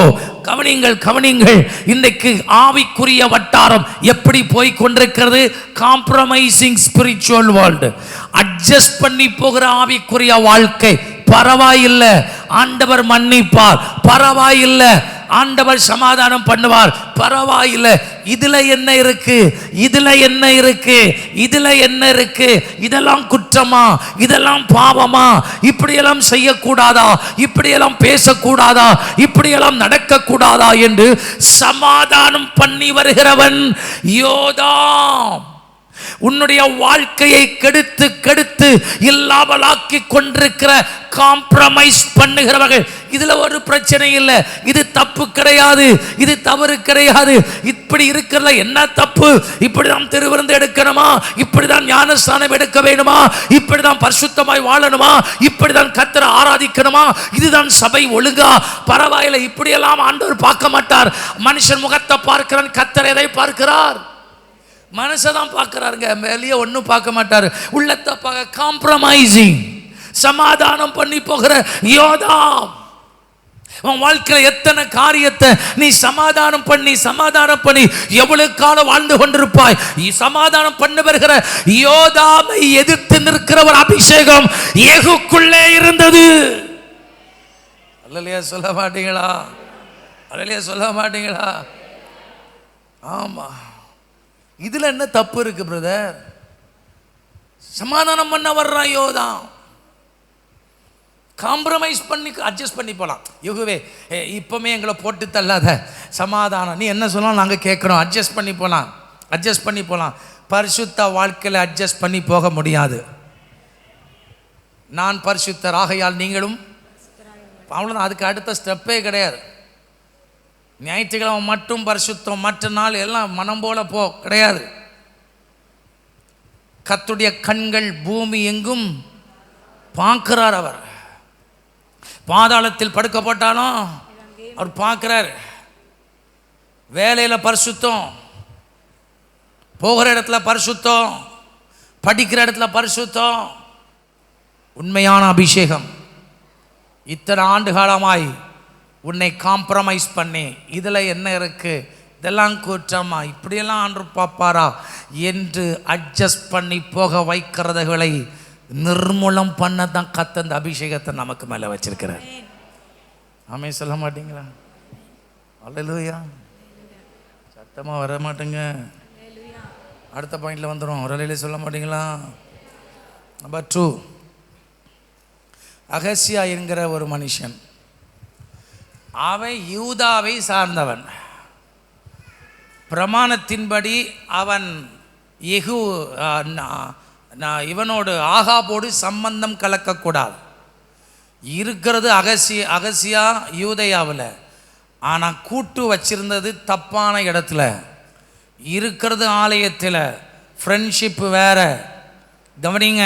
Speaker 1: கவனிங்கள். இன்றைக்கு ஆவிக்குரிய வட்டாரம் எப்படி போய் கொண்டிருக்கிறது? Compromising spiritual world. அட்ஜஸ்ட் பண்ணி போகிற ஆவிக்குரிய வாழ்க்கை. பரவாயில்லை, ஆண்டவர் மன்னிப்பார். பரவாயில்லை, ஆண்டவர் சமாதானம் பண்ணுவார். பரவாயில்லை. இதுல என்ன இருக்கு? இதுல என்ன இருக்கு? இதுல என்ன இருக்கு? இதெல்லாம் குற்றமா? இதெல்லாம் பாவமா? இப்படியெல்லாம் செய்யக்கூடாதா? இப்படியெல்லாம் பேசக்கூடாதா? இப்படியெல்லாம் நடக்கக்கூடாதா என்று சமாதானம் பண்ணி வருகிறவன் யோதாம். உன்னுடைய வாழ்க்கையை கெடுத்து கெடுத்து இல்லாமலாக்கி கொண்டிருக்கிற காம்ப்ரமைஸ் பண்ணுகிறவர்கள். இதுல ஒரு பிரச்சனை இல்லை, இது தப்பு கிடையாது, இது தவறு கிடையாது. இப்படி இருக்கிறதுல என்ன தப்பு? இப்படிதான் திருவிருந்து எடுக்கணுமா? இப்படிதான் ஞானஸ்தானம் எடுக்க வேணுமா? இப்படிதான் பரிசுத்தமாய் வாழணுமா? இப்படிதான் கர்த்தரை ஆராதிக்கணுமா? இதுதான் சபை ஒழுங்கா? பரவாயில்லை, இப்படியெல்லாம் ஆண்டவர் பார்க்க மாட்டார். மனுஷன் முகத்தை பார்க்கிறான், கர்த்தர் எதை பார்க்கிறார்? மனசதான் பார்க்கிறாருங்க, வெளியே ஒன்றும் பார்க்க மாட்டாரு. உள்ளத்தை பார்க்க காம்ப்ரமைசிங், சமாதானம் பண்ணி போகிற யோதாம். உன் வாழ்க்கையில் எத்தனை காரியத்தை நீ சமாதானம் பண்ணி எவ்வளவு காலம் வாழ்ந்து கொண்டிருப்பாய்? சமாதானம் பண்ண வருகிற யோதாமை எதிர்த்து நிற்கிற ஒரு அபிஷேகம் யெகூவுக்குள்ளே இருந்தது. அல்லேலூயா சொல்ல மாட்டீங்களா? அல்லேலூயா சொல்ல மாட்டீங்களா? ஆமா. இதுல என்ன தப்பு இருக்கு பிரதர்? சமாதானம் பண்ண வர்றான் யோதாம். காம்ப்ரமைஸ் பண்ணி அட்ஜஸ்ட் பண்ணி போகலாம். யெகூவே இப்போமே எங்களை போட்டு தள்ளாத, சமாதானம் நீ என்ன சொன்னாலும் நாங்கள் கேட்குறோம், அட்ஜஸ்ட் பண்ணி போகலாம். பரிசுத்த வாழ்க்கையில் அட்ஜஸ்ட் பண்ணி போக முடியாது. நான் பரிசுத்தர் ஆகையால் நீங்களும் அவ்வளோதான். அதுக்கு அடுத்த ஸ்டெப்பே கிடையாது. ஞாயிற்றுக்கிழமை மட்டும் பரிசுத்தம், மற்ற நாள் எல்லாம் மனம் போல போ கிடையாது. கர்த்தருடைய கண்கள் பூமி எங்கும் பார்க்கிறார். அவர் பாதாளத்தில் படுக்கப்பட்டாலும் அவர் பார்க்கிறார். வேலையில் பரிசுத்தம், போகிற இடத்துல பரிசுத்தம், படிக்கிற இடத்துல பரிசுத்தம், உண்மையான அபிஷேகம். இத்தனை ஆண்டு காலமாய் உன்னை காம்ப்ரமைஸ் பண்ணி இதில் என்ன இருக்கு, இதெல்லாம் குற்றமா, இப்படியெல்லாம் ஆண்டு பார்ப்பாரா என்று அட்ஜஸ்ட் பண்ணி போக வைக்கிறதுகளை நிர்மூலம் பண்ண தான் கர்த்தர் அந்த அபிஷேகத்தை நமக்கு மேலே வச்சிருக்கிறார். ஆமே சொல்ல மாட்டீங்களா? அல்லேலூயா. சத்தமாக வர மாட்டேங்க. அடுத்த பாயிண்டில் வந்துடும். ஒரு அலையில சொல்ல மாட்டீங்களா? நம்பர் 2, அகசியா என்கிற ஒரு மனுஷன். அவன் யூதாவை சார்ந்தவன். பிரமாணத்தின்படி அவன் இவனோடு ஆகாபோடு சம்பந்தம் கலக்கக்கூடாது. இருக்கிறது அகசியா யூதேயாவில், ஆனால் கூட்டு வச்சிருந்தது தப்பான இடத்துல. இருக்கிறது ஆலயத்தில். ஃப்ரெண்ட்ஷிப்பு வேற. கவனிங்க,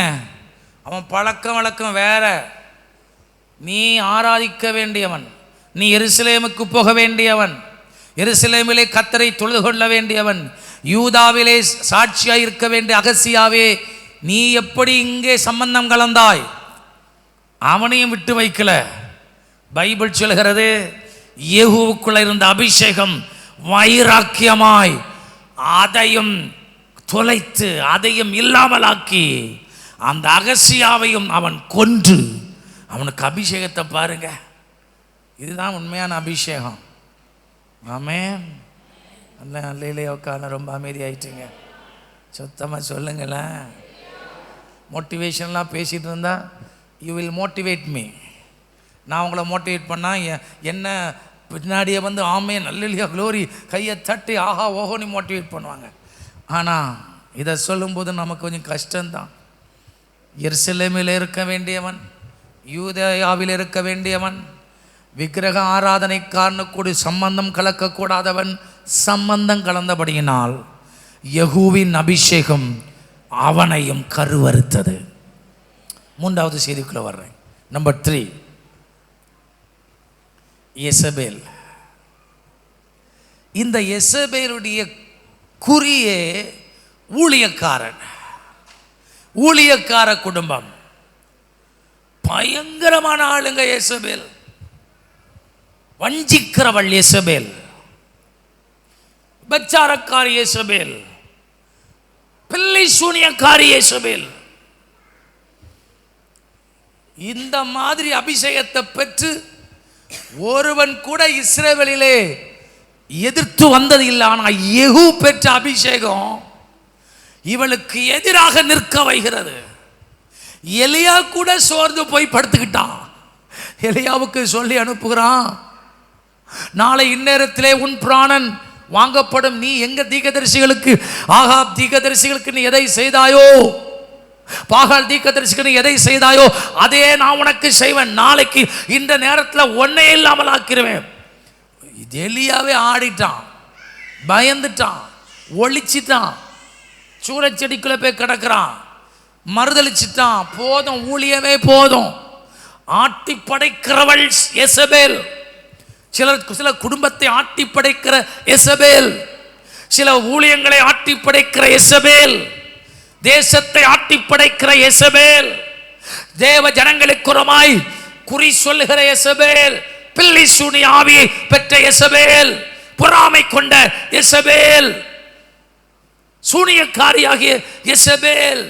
Speaker 1: அவன் பழக்க வழக்கம் வேற. நீ ஆராதிக்க வேண்டியவன், நீ எருசலேமுக்கு போக வேண்டியவன், எருசலேமிலே கர்த்தரை தொழுது கொள்ள வேண்டியவன், யூதாவிலே சாட்சியாய் இருக்க வேண்டிய அகசியாவே, நீ எப்படி இங்கே சம்பந்தம் கலந்தாய்? அவனையும் விட்டு வைக்கல. பைபிள் சொல்கிறது, யெகூவுக்குள்ள இருந்த அபிஷேகம் வைராக்கியமாய் அதையும் தொலைத்து அதையும் இல்லாமலாக்கி அந்த அகசியாவையும் அவன் கொன்று அவனுக்கு அபிஷேகத்தை பாருங்க. இதுதான் உண்மையான அபிஷேகம். ஆமென். அல்லையிலே உட்காந்து ரொம்ப அமைதியாயிட்டுங்க. சுத்தமாக சொல்லுங்களேன். மோட்டிவேஷன்லாம் பேசிகிட்டு இருந்தால் யூ வில் மோட்டிவேட் மீ. நான் உங்களை மோட்டிவேட் பண்ணால் என்ன பின்னாடியே வந்து ஆமென் அல்லேலூயா க்ளோரி கையை தட்டி ஆஹா ஓஹோன்னு மோட்டிவேட் பண்ணுவாங்க. ஆனால் இதை சொல்லும்போது நமக்கு கொஞ்சம் கஷ்டம்தான். எருசலேமில் இருக்க வேண்டியவன், யூதேயாவில் இருக்க வேண்டியவன், விக்கிரக ஆராதனைக்காரனு கூட சம்பந்தம் கலக்கக்கூடாதவன், சம்பந்தம் கலந்தபடியினால் யெகூவின் அபிஷேகம் அவனையும் கருவறுத்தது. 3வது செய்திக்குள்ள வர்றேன். நம்பர் 3, யெசபேல். இந்த யெசபேலுடைய குறியே ஊழியக்காரன், ஊழியக்கார குடும்பம். பயங்கரமான ஆளுங்க யெசபேல். வஞ்சிக்கிறவள் யெசபேல், பச்சாரக்காரி யெசபேல், பிள்ளை சூனியக்காரி யெசபேல். இந்த மாதிரி அபிஷேகத்தை பெற்று ஒருவன் கூட இஸ்ரவேலிலே எதிர்த்து வந்தது இல்லை. ஆனால் யெகூ பெற்ற அபிஷேகம் இவளுக்கு எதிராக நிற்க வைக்கிறது. எலியா கூட சோர்ந்து போய் படுத்துக்கிட்டான். எலியாவுக்கு சொல்லி அனுப்புகிறான், நாளை இந்நேரத்திலே உன் பிராணன் வாங்கப்படும். நீ எங்க தீர்க்கதரிசிகளுக்கு, ஆகாப் தீர்க்கதரிசிகளுக்கு நீ எதை செய்தாயோ, பாகால் தீர்க்கதரிசிக்கு நீ எதை செய்தாயோ அதே நான் உனக்கு செய்வேன். நாளைக்கு இந்த நேரத்தில் ஒன்னே இல்லாமல் ஆக்கிடுவேன். எலியாவே ஆடிட்டான், பயந்துட்டான், ஒளிச்சிட்டான், சூரச்செடிக்குள்ள போய் கிடக்கிறான், மறுதளிச்சிட்டான். போதும், ஊழியமே போதும். ஆட்டி படைக்கிறவள் எசபேல். சில குடும்பத்தை ஆட்டி படைக்கிற எசபேல், சில ஊழியங்களை ஆட்டி படைக்கிற எசபேல், தேசத்தை ஆட்டி படைக்கிற எசபேல், தேவ ஜனங்களுக்குறமாய் குறி சொல்லுகிற எசபேல், பில்லி சூனி ஆவியை பெற்ற எசபேல், பொறாமை கொண்ட எசபேல், சூனியக்காரியாகிய எசபேல்.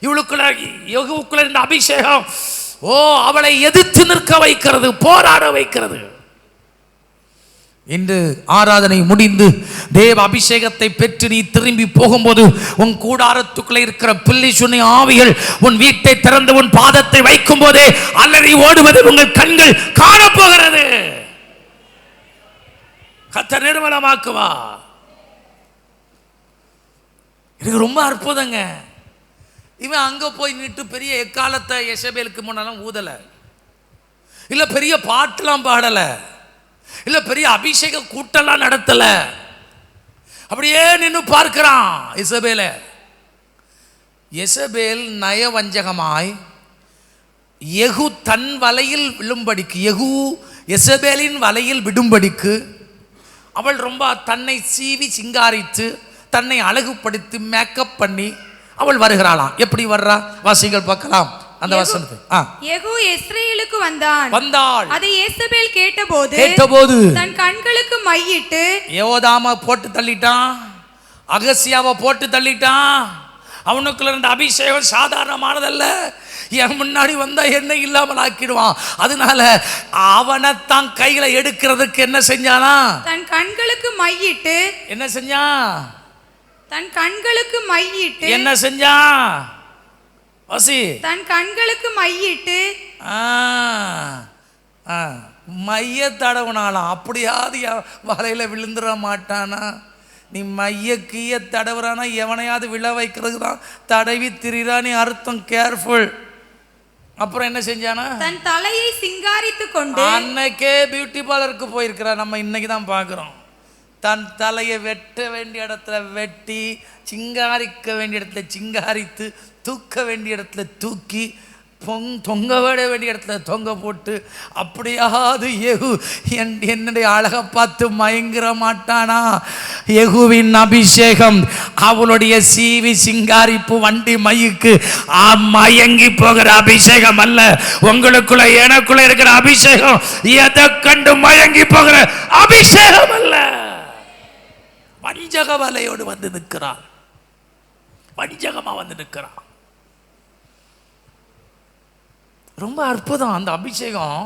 Speaker 1: இவளுக்குள்ள இருந்த அபிஷேகம் அவளை எதிர்த்து நிற்க வைக்கிறது, போராட வைக்கிறது. இன்று ஆராதனை முடிந்து தேவ அபிஷேகத்தை பெற்று நீ திரும்பி போகும்போது உன் கூடாரத்துக்குள்ளே இருக்கிற பில்லி சூனிய ஆவிகள் உன் வீட்டை திறந்து உன் பாதத்தை வைக்கும் போதே அல்லது ஓடுவது உங்கள் கண்கள் காணப்போகிறது. கர்த்தர் நிர்மலமாக்குவா. எனக்கு ரொம்ப அற்புதங்க. இவன் அங்க போய் நின்று பெரிய எக்காலத்தை எசபேலுக்கு முன்னாலும் ஊதல, இல்ல பெரிய பாட்டெல்லாம் பாடல, இல்ல பெரிய அபிஷேக கூட்டெல்லாம் நடத்தல. அப்படியே நின்று பார்க்கிறான் எசபேல. எசபேல் நயவஞ்சகமாய் யெகூ தன் வலையில் விழும்படிக்கு, யெகூ எசபேலின் வலையில் விடும்படிக்கு அவள் ரொம்ப தன்னை சீவி சிங்காரித்து தன்னை அழகுபடுத்தி மேக்கப் பண்ணி அவள் வருகிறாளாம். எப்படி வர்றா? வாசிகள் பார்க்கலாம் அந்த வசனத்தை.
Speaker 2: யெகூ இஸ்ரவேலுக்கு வந்தாள். அதை யேசபேல் கேட்டபோது தன் கண்களுக்கு மையிட்டு
Speaker 1: யோதாம போட்டு தள்ளிட்டான், அகசியாவை போட்டு தள்ளிட்டான். அவனுக்குள்ள இருந்த அபிஷேகம் சாதாரணமானதல்ல. என் முன்னாடி வந்தா என்ன இல்லாமல் ஆக்கிடுவான். அதனால அவனைத்தான் கையில எடுக்கிறதுக்கு என்ன செஞ்சானா?
Speaker 2: தன் கண்களுக்கு மையிட்டு
Speaker 1: என்ன செஞ்சான்?
Speaker 2: தன் கண்களுக்கு மையிட்டு
Speaker 1: என்ன செஞ்சான்? வசி
Speaker 2: தன் கண்களுக்கு மையிட்டு
Speaker 1: மைய தடவுனாலாம். அப்படியாவது வலையில விழுந்துட மாட்டானா? நீ மைய கீய தடவுறானா எவனையாவது விழ வைக்கிறதுக்கு தான் தடவி திரிறா. நீ அர்த்தம் கேர்ஃபுல். அப்புறம் என்ன செஞ்சானா?
Speaker 2: தன் தலையை சிங்காரித்து கொண்டு,
Speaker 1: அன்னைக்கே பியூட்டி பார்லருக்கு போயிருக்கிறா. நம்ம இன்னைக்கு தான் பார்க்குறோம். தன் தலையை வெட்ட வேண்டிய இடத்துல வெட்டி, சிங்காரிக்க வேண்டிய இடத்துல சிங்காரித்து, தூக்க வேண்டிய இடத்துல தூக்கி, தொங்க விட வேண்டிய இடத்துல தொங்க போட்டு, அப்படியாவது யெகூ என்னுடைய அழகை பார்த்து மயங்கிற மாட்டானா? யெகூவின் அபிஷேகம் அவளுடைய சீவி சிங்காரிப்பு வண்டி மையுக்கு மயங்கி போகிற அபிஷேகம் அல்ல. உங்களுக்குள்ள எனக்குள்ள இருக்கிற அபிஷேகம் எதை கண்டு மயங்கி போகிற அபிஷேகம் அல்ல. வஞ்சக வலையோடு வந்து நிற்கிறான், வஞ்சகமா வந்து நிற்கிறான். ரொம்ப அற்புதம் அந்த அபிஷேகம்.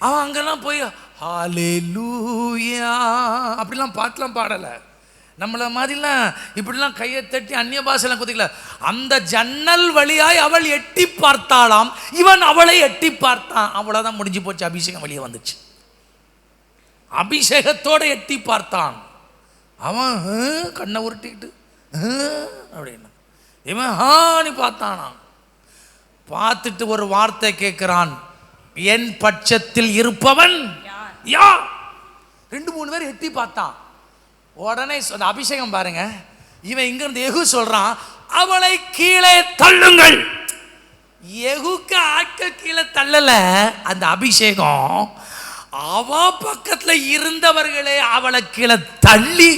Speaker 1: அவன் அங்கெல்லாம் போய் ஹல்லேலூயா அப்படிலாம் பாட்டெலாம் பாடலை. நம்மள மாதிரிலாம் இப்படிலாம் கையை தட்டி அந்நிய பாஷைலாம் குதிக்கல. அந்த ஜன்னல் வழியாய் அவள் எட்டி பார்த்தாளாம், இவன் அவளை எட்டி பார்த்தான். அவ்வளோதான், முடிஞ்சு போச்சு. அபிஷேகம் வெளியே வந்துச்சு. அபிஷேகத்தோடு எட்டி பார்த்தான். அவன் கண்ணை உருட்டிக்கிட்டு அப்படின்னா இவன் ஹான்னு பார்த்தானா. பார்த்துட்டு ஒரு வார்த்தை கேட்கிறான், என் பட்சத்தில் இருப்பவன் யார்? 2-3 பேர் எட்டி பார்த்தான். உடனே அபிஷேகம் பாருங்க. இவன் இங்க இருந்து யெகூ சொல்றான், அவளை கீழே தள்ளுங்கள். யெகூக்கு ஆட்க கீழே தள்ளல. அந்த அபிஷேகம் அவ பக்கத்துல இருந்தவர்களே அவளை கீழே தள்ளி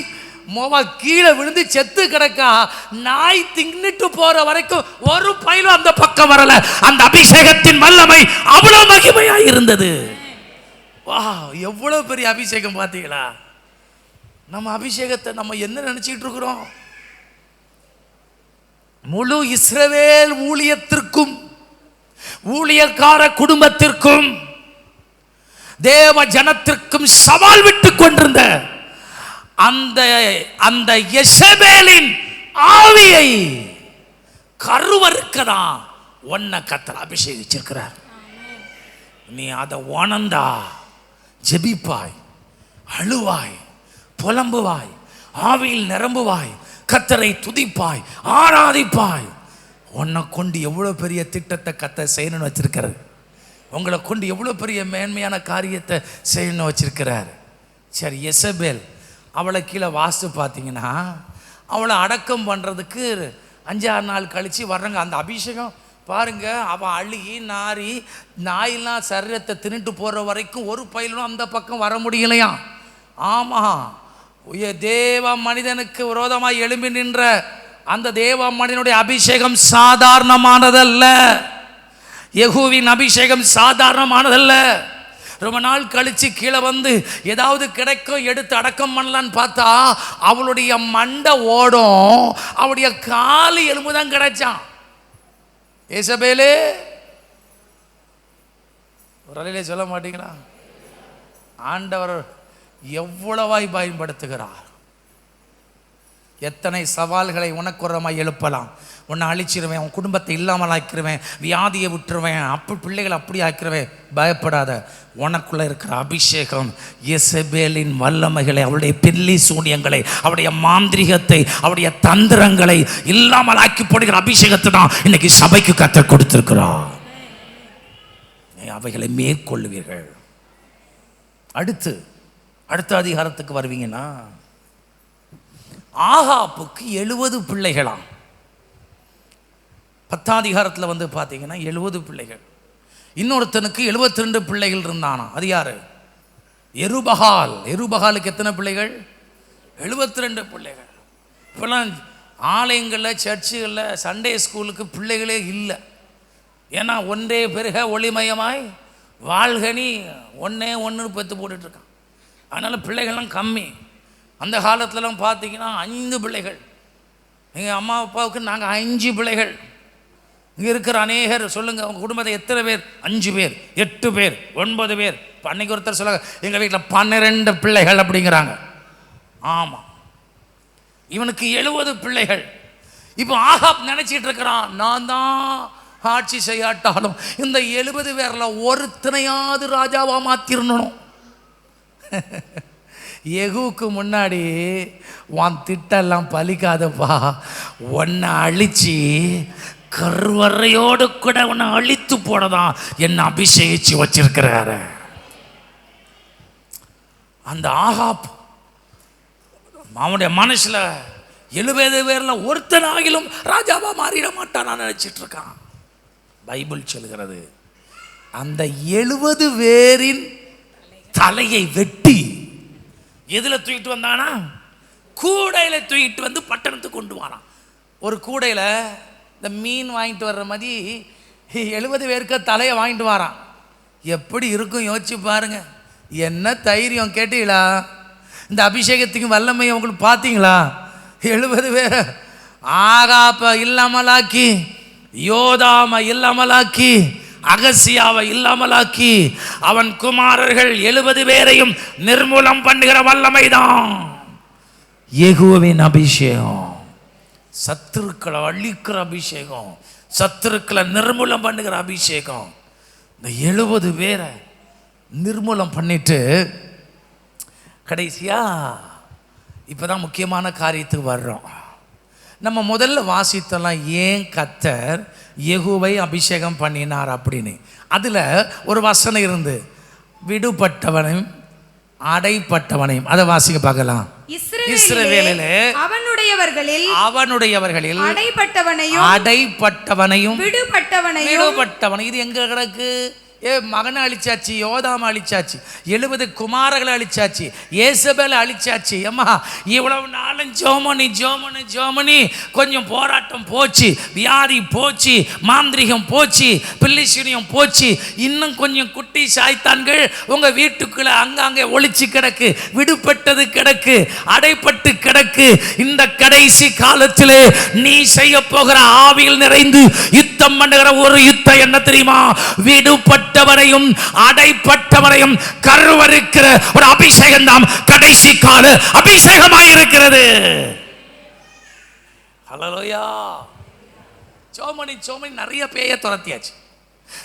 Speaker 1: கீழே விழுந்து செத்து கிடக்கா. நாய் தின்னுட்டு போற வரைக்கும் ஒரு பயிலும் அந்த பக்கம் வரல. அந்த அபிஷேகத்தின் வல்லமை அவ்வளவு மகிமையா இருந்தது. வா, எவ்வளவு பெரிய அபிஷேகம் பார்த்தீங்களா? நம்ம அபிஷேகத்தை நம்ம என்ன நினைச்சிட்டு இருக்கிறோம்? முழு இஸ்ரவேல் ஊழியத்திற்கும் ஊழியக்கார குடும்பத்திற்கும் தேவ ஜனத்திற்கும் சவால் விட்டு கொண்டிருந்த அந்த யெசபேலின் ஆவியை கருவறுக்கதான் உன்னை கர்த்தர் அபிஷேகிச்சிருக்கிறார். நீ அதை உணர்ந்தா ஜெபிப்பாய், அழுவாய், புலம்புவாய், ஆவியில் நிரம்புவாய், கர்த்தரை துதிப்பாய், ஆராதிப்பாய். உன்னை கொண்டு எவ்வளோ பெரிய திட்டத்தை கர்த்தர் செய்யணும்னு வச்சிருக்கிறார். உங்களை கொண்டு எவ்வளோ பெரிய மேன்மையான காரியத்தை செய்யணும்னு வச்சிருக்கிறார். சரி, யெசபேல் அவளை கீழே வாஸ்து பார்த்தீங்கன்னா அவளை அடக்கம் பண்ணுறதுக்கு 5-6 நாள் கழித்து வர்றாங்க. அந்த அபிஷேகம் பாருங்க, அவன் அழுகி நாரி நாயெல்லாம் சரீரத்தை தின்னுட்டு போகிற வரைக்கும் ஒரு பயிலும் அந்த பக்கம் வர முடியலையா? ஆமாம், தேவ மனிதனுக்கு விரோதமாக எழும்பி நின்ற அந்த தேவ மனிதனுடைய அபிஷேகம் சாதாரணமானதல்ல. யெகூவின் அபிஷேகம் சாதாரணமானதல்ல. ரொம்ப நாள் கழிச்சு கீழே வந்து ஏதாவது கிடைக்கும் எடுத்து அடக்கம் பண்ணலான்னு பார்த்தா அவளுடைய மண்டை ஓடும், அவளுடைய காலு எலும்பு தான் கிடைச்சான். யெசபேலே ஒரு அலையிலே சொல்ல மாட்டீங்களா? ஆண்டவர் எவ்வளவாய் பயன்படுத்துகிறார். எத்தனை சவால்களை உனக்குறமாய் எழுப்பலாம். உன்னை அழிச்சிருவேன், உன் குடும்பத்தை இல்லாமல் ஆக்கிடுவேன், வியாதியை விட்டுருவேன், பிள்ளைகளை அப்படி ஆக்கிடுவேன். பயப்படாத, உனக்குள்ள இருக்கிற அபிஷேகம் யெசபேலின் வல்லமைகளை, அவளுடைய பில்லி சூனியங்களை, அவருடைய மாந்திரிகத்தை, அவருடைய தந்திரங்களை இல்லாமல் ஆக்கி போடுகிற அபிஷேகத்தை தான் இன்னைக்கு சபைக்கு கர்த்தர் கொடுத்திருக்கிறார். அவைகளை மேற்கொள்வீர்கள். அடுத்த அதிகாரத்துக்கு வருவீங்கன்னா, ஆகாப்புக்கு 70 பிள்ளைகளாம். 10ஆம் அதிகாரத்தில் வந்து பார்த்தீங்கன்னா 70 பிள்ளைகள். இன்னொருத்தனுக்கு 72 பிள்ளைகள் இருந்தானா. அது யாரு? எருபகால். எருபகாலுக்கு எத்தனை பிள்ளைகள்? 72 பிள்ளைகள். இப்போலாம் ஆலயங்களில், சர்ச்சுகளில், சண்டே ஸ்கூலுக்கு பிள்ளைகளே இல்லை. ஏன்னா ஒன்றே பெருக ஒளிமயமாய் வாழ்கனி ஒன்று பெற்று போட்டுட்ருக்கான். அதனால் பிள்ளைகள்லாம் கம்மி. அந்த காலத்துலலாம் பார்த்தீங்கன்னா 5 பிள்ளைகள். எங்கள் அம்மா அப்பாவுக்கு நாங்கள் 5 பிள்ளைகள். இங்கே இருக்கிற அநேகர் சொல்லுங்கள், உங்கள் குடும்பத்தை எத்தனை பேர்? 5 பேர், 8 பேர், 9 பேர். இப்போ அன்றைக்கி ஒருத்தர் சொல்லுங்க, எங்கள் வீட்டில் 12 பிள்ளைகள் அப்படிங்கிறாங்க. ஆமாம், இவனுக்கு 70 பிள்ளைகள். இப்போ ஆகாப் நினச்சிட்டு இருக்கிறான், நான் தான் ஆட்சி செய்யாட்டாலும் இந்த 70 பேரில் ஒருத்தனையாவது ராஜாவாக மாற்றிடணும். யெகூவுக்கு முன்னாடி உன் திட்டெல்லாம் பலிக்காதப்பா, உன்னை அழிச்சு கருவறையோடு கூட உன்னை அழித்து போனதான் என்னை அபிஷேகிச்சு வச்சிருக்கிறாரு. அந்த ஆகாப் அவனுடைய மனசுல 70 பேர்ல ஒருத்தனாகிலும் ராஜாவா மாறிட மாட்டான் நான் நினைச்சிட்டு இருக்கான். பைபிள் சொல்கிறது, அந்த 70 பேரின் தலையை வெட்டி எதுல தூக்கிட்டு வந்தானா? கூடையில தூக்கிட்டு வந்து பட்டணத்துக்கு கொண்டு வரான். ஒரு கூடையில இந்த மீன் வாங்கிட்டு வர்ற மாதிரி 70 பேருக்கு தலையை வாங்கிட்டு வரான். எப்படி இருக்கும் யோசிச்சு பாருங்க. என்ன தைரியம் கேட்டீங்களா? இந்த அபிஷேகத்துக்கு வல்லமையை உங்களுக்கு பார்த்தீங்களா? 70 பேரை ஆகாப்ப இல்லாமலாக்கி, யோதாம இல்லாமலாக்கி, அகசியாவை இல்லாமலாக்கி, அவன் குமாரர்கள் 70 பேரையும் நிர்மூலம் பண்ணுகிற வல்லமைதான் யெகோவாவின் அபிஷேகம். சத்துருக்களை அழிக்கிற அபிஷேகம், சத்துருக்களை நிர்மூலம் பண்ணுகிற அபிஷேகம். இந்த 70 பேரை நிர்மூலம் பண்ணிட்டு கடைசியா இப்போதான் முக்கியமான காரியத்துக்கு வர்றோம். நம்ம முதல்ல வாசித்தெல்லாம் ஏன் கர்த்தர் யெகூவை அபிஷேகம் பண்ணினார் அப்படின்னு. அதில் ஒரு வசனம் இருந்து, விடுபட்டவனையும் அடைப்பட்டவனையும். அதை வாசிக்க பார்க்கலாம். இஸ்ரவேலிலே அவனுடையவர்களில்
Speaker 2: அடைப்பட்டவனையும்
Speaker 1: விடுபட்டவனையும். இது எங்க கிடக்கு? மகனை அழிச்சாச்சு, யோதாம அழிச்சாச்சு, 70 குமாரர்களை அழிச்சாச்சு, ஏசபேலை அழிச்சாச்சு. ஏம்மா இவ்வளவு நாளும் ஜோமனி கொஞ்சம் போராட்டம் போச்சு, வியாதி போச்சு, மாந்திரிகம் போச்சு, பில்லிசூனியம் போச்சு, இன்னும் கொஞ்சம் குட்டி சாய்த்தான்கள் உங்க வீட்டுக்குள்ள அங்கங்கே ஒளிச்சு கிடக்கு, விடுபட்டது கிடக்கு, அடைப்பட்டு கிடக்கு. இந்த கடைசி காலத்திலே நீ செய்ய போகிற ஆவியில் நிறைந்து யுத்தம் பண்ணுகிற ஒரு யுத்தம் என்ன தெரியுமா? விடுபட்டவரையும் அடைப்பட்டவரையும் கருவறுக்கிற ஒரு அபிஷேகம் தான் கடைசி கால அபிஷேகமாய் இருக்கிறது. ஹல்லேலூயா. சோமனி நிறைய பேய துரத்தியாச்சு.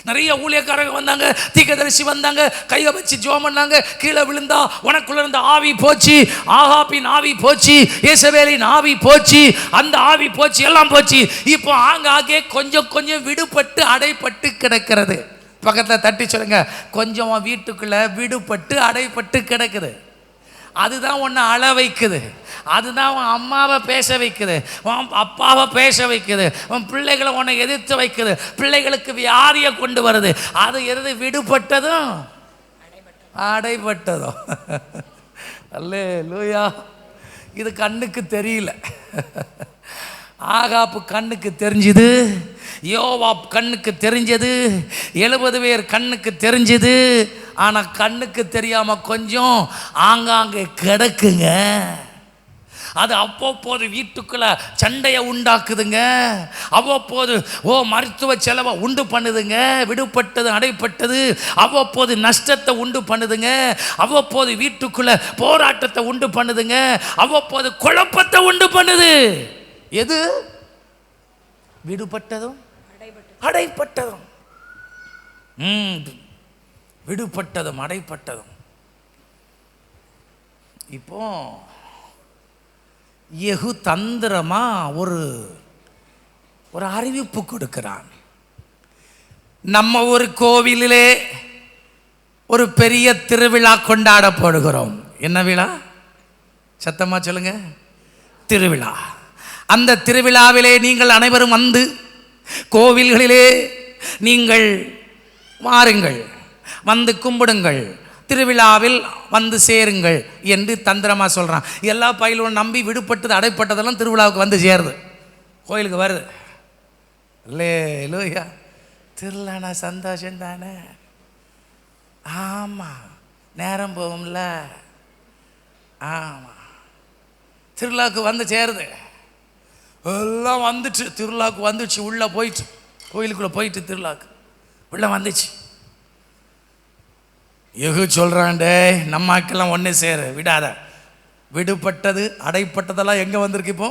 Speaker 1: நிறைய ஊழியக்காரங்க வந்தாங்க, தீர்க்கதரிசி வந்தாங்க, கையை வச்சு ஜெபம் பண்ணாங்க, கீழே விழுந்தா உனக்குள்ள இருந்த ஆவி போச்சு, ஆகாபின் ஆவி போச்சு, ஏசபேலின் ஆவி போச்சு, அந்த ஆவி போச்சு, எல்லாம் போச்சு. இப்போ ஆங்காங்கே கொஞ்சம் கொஞ்சம் விடுபட்டு அடைப்பட்டு கிடக்கிறது. பக்கத்தில் தட்டி சொல்லுங்க, கொஞ்சம் வீட்டுக்குள்ள விடுபட்டு அடைப்பட்டு கிடக்குது. அதுதான் உன்னை அழ வைக்குது, அதுதான் உன் அம்மாவை பேச வைக்குது, உன் அப்பாவை பேச வைக்குது, உன் பிள்ளைகளை உன்னை எதிர்த்து வைக்குது, பிள்ளைகளுக்கு வியாதியை கொண்டு வருது. அது எது? விடுபட்டதும் அடைபட்டதும். அல்லேலூயா. இது கண்ணுக்கு தெரியல. ஆகாப்பு கண்ணுக்கு தெரிஞ்சது, யோவாப் கண்ணுக்கு தெரிஞ்சது, 70 பேர் கண்ணுக்கு தெரிஞ்சது. ஆனால் கண்ணுக்கு தெரியாம கொஞ்சம் ஆங்காங்கே கிடக்குங்க. அது அவ்வப்போது வீட்டுக்குள்ள சண்டையை உண்டாக்குதுங்க, அவ்வப்போது மருத்துவ செலவை உண்டு பண்ணுதுங்க, விடுபட்டது அடைப்பட்டது, அவ்வப்போது நஷ்டத்தை உண்டு பண்ணுதுங்க, அவ்வப்போது வீட்டுக்குள்ள போராட்டத்தை உண்டு பண்ணுதுங்க, அவ்வப்போது குழப்பத்தை உண்டு பண்ணுது. எது? விடுபட்டதும் அடைப்பட்டதும். விடுபட்டதும் அடைப்பட்டதும். இப்போ யெகூ தந்திரமா ஒரு அறிவிப்பு கொடுக்கிறான். நம்ம ஒரு கோவிலிலே ஒரு பெரிய திருவிழா கொண்டாடப்படுகிறோம். என்ன விழா? சத்தமா சொல்லுங்க. திருவிழா. அந்த திருவிழாவிலே நீங்கள் அனைவரும் வந்து கோவில்களிலே நீங்கள் வாருங்கள், வந்து கும்பிடுங்கள், திருவிழாவில் வந்து சேருங்கள் என்று தந்திரமாக சொல்கிறான். எல்லா பயிலும் நம்பி விடுபட்டது அடைப்பட்டதெல்லாம் திருவிழாவுக்கு வந்து சேருது, கோயிலுக்கு வருது. அல்லேலூயா. திருவிழானா சந்தோஷம் தானே? ஆமாம், நேரம் போகும்ல. ஆமாம், திருவிழாவுக்கு வந்து சேருது. எல்லாம் வந்துச்சு, திருவிழாவுக்கு வந்துச்சு, உள்ளே போயிட்டு, கோயிலுக்குள்ளே போயிட்டு திருவிழாவுக்கு உள்ளே வந்துச்சு. யெகூ சொல்கிறான்டே, நம்ம ஆக்கெல்லாம் ஒன்றே சேரு, விடாத. விடுபட்டது அடைப்பட்டதெல்லாம் எங்கே வந்திருக்கு? இப்போ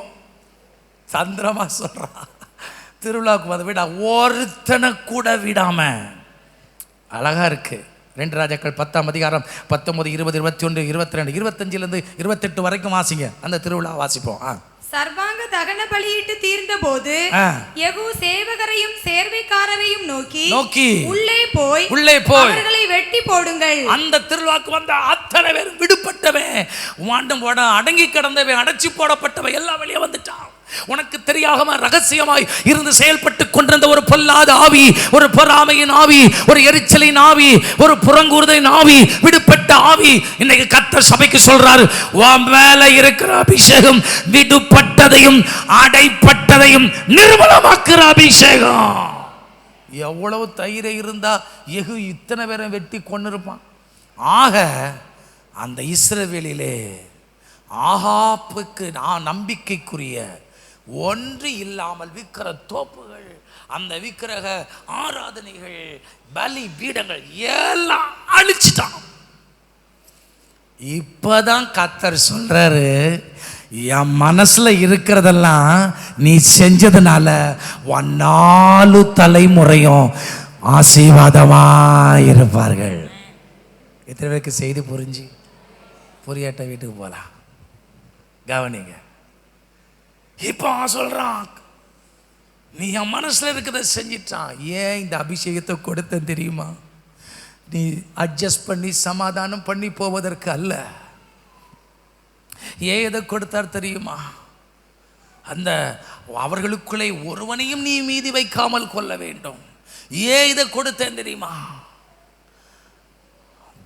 Speaker 1: சந்திரமா சொல்கிறான், திருவிழாவுக்கு வந்து விடா, ஒருத்தனை கூட விடாம. அழகா இருக்கு. 2 ராஜாக்கள் 10ஆம் அதிகாரம் 19, 20, 21, 22, 25 28 வரைக்கும் வாசிங்க. அந்த திருவிழா வாசிப்போம்.
Speaker 2: சர்வாங்க தகன பலியிட்டு தீர்ந்த போது யெகூ சேவகரையும் சேர்வைக்காரரையும் நோக்கி உள்ளே போய் அவர்களை வெட்டி போடுங்கள். அந்த திருவிழாக்கு வந்த அத்தனை பேரும் விடுபட்டவன், வாண்டம் போட அடங்கி கிடந்தவன், அடைச்சி போடப்பட்டவன் எல்லாம் வெளியே வந்துட்டான். உனக்கு தெரியாம ரகசியமாய் இருந்து செயல்பட்டு கொண்டிருந்த ஒரு பொல்லாத ஆவி, ஒரு பொறாமையின் ஆவி, ஒரு எரிச்சலின் ஆவி, ஒரு புறங்கூறுதலின் ஆவி, விடுபட்ட ஆவி இன்னைக்கு கர்த்தர் சபைக்கு சொல்றாரு, உன் மேல இருக்கிற அபிஷேகம் விடுபட்டதையும் அடைப்பட்டதையும் நிர்மலமாக்குற அபிஷேகம். எவ்வளவு தைரியம் இருந்தா யெகூ இத்தனை பேரை வெட்டி கொண்டிருப்பான். ஆக அந்த இஸ்ரவேலிலே ஆகாப்புக்கு நம்பிக்கைக்குரிய ஒன்று இல்லாமல் விக்கிர தோப்புகள், அந்த விக்கிரக ஆராதனைகள், பலி பீடங்கள் எல்லாம் அழிச்சிட்டான். இப்பதான் கர்த்தர் சொல்றாரு, என் மனசுல இருக்கிறதெல்லாம் நீ செஞ்சதுனால 4 தலைமுறையும் ஆசீர்வாதமா இருப்பார்கள். எத்தனை பேருக்கு செய்தி புரியாட்ட வீட்டுக்கு போலாம். கவனிங்க. இப்போ சொல்றான், நீ என் மனசுல இருக்கிறத செஞ்சிட்டான். ஏன் இந்த அபிஷேகத்தை கொடுத்த தெரியுமா? நீ அட்ஜஸ்ட் பண்ணி சமாதானம் பண்ணி போவதற்கு அல்ல. ஏன் இதை கொடுத்தார் தெரியுமா? அந்த அவர்களுக்குள்ளே ஒருவனையும் நீ மீதி வைக்காமல் கொள்ள வேண்டும். ஏன் இதை கொடுத்தேன் தெரியுமா?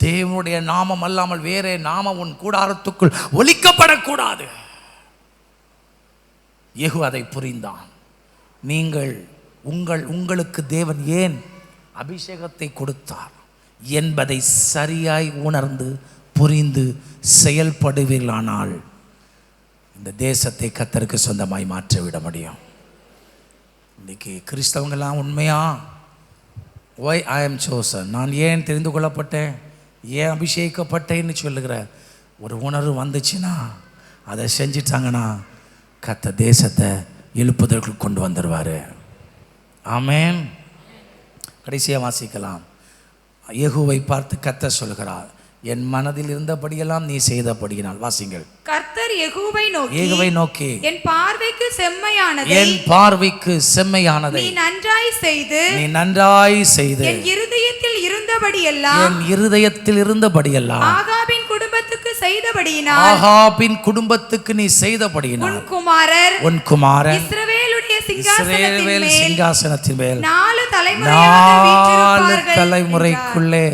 Speaker 1: தேவனுடைய நாமம் அல்லாமல் வேறே நாமம் உன் கூடாரத்துக்குள் ஒலிக்கப்படக்கூடாது. யெகூ அதை புரிந்தான். நீங்கள் உங்களுக்கு தேவன் ஏன் அபிஷேகத்தை கொடுத்தார் என்பதை சரியாய் உணர்ந்து புரிந்து செயல்படுவீர்களானால் இந்த தேசத்தை கர்த்தருக்கு சொந்தமாய் மாற்றிவிட முடியும். இன்னைக்கு கிறிஸ்தவங்கெல்லாம் உண்மையா ஒய் ஐ எம் சோசன், நான் ஏன் தெரிந்து கொள்ளப்பட்டேன், ஏன் அபிஷேகிக்கப்பட்டேன்னு சொல்லுகிற ஒரு உணர்வு வந்துச்சுன்னா, அதை செஞ்சிட்டாங்கன்னா கர்த்தர் தேசத்தை எழுப்புதற்கு கொண்டு வந்துடுவார். ஆமென். கடைசியாக வாசிக்கலாம். யெகூவை பார்த்து கர்த்தர் சொல்கிறார், என் மனதில் இருந்தபடியெல்லாம் நீ செய்தபடியினால். வாசிங்கள்.
Speaker 2: கர்த்தர் யெகூவை நோக்கி என் பார்வைக்கு செம்மையானதை நீ நன்றாய் செய்து என் இருதயத்தில் இருந்தபடியெல்லாம் ஆகாபின் குடும்பத்துக்கு நீ செய்தபடியினால் உன் குமாரர் இஸ்ரவேல் சிங்காசனத்தின் மேல் 4 தலைமுறைக்குள்ளே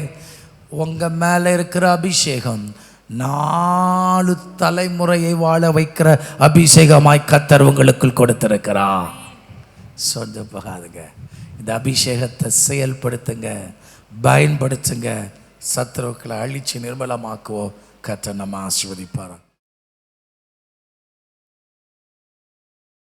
Speaker 2: உங்க மேல இருக்கிற அபிஷேகம் 4 தலைமுறையை வாழ வைக்கிற அபிஷேகமாய் கர்த்தர் உங்களுக்குள் கொடுத்திருக்கிறார். சொந்த போகாதுங்க. இந்த அபிஷேகத்தை செயல்படுத்துங்க, பயன்படுத்துங்க. சத்துருக்களை அழிச்சு நிர்மலமாக்குவோம். கர்த்தர் நம்ம ஆசீர்வதிப்பார்.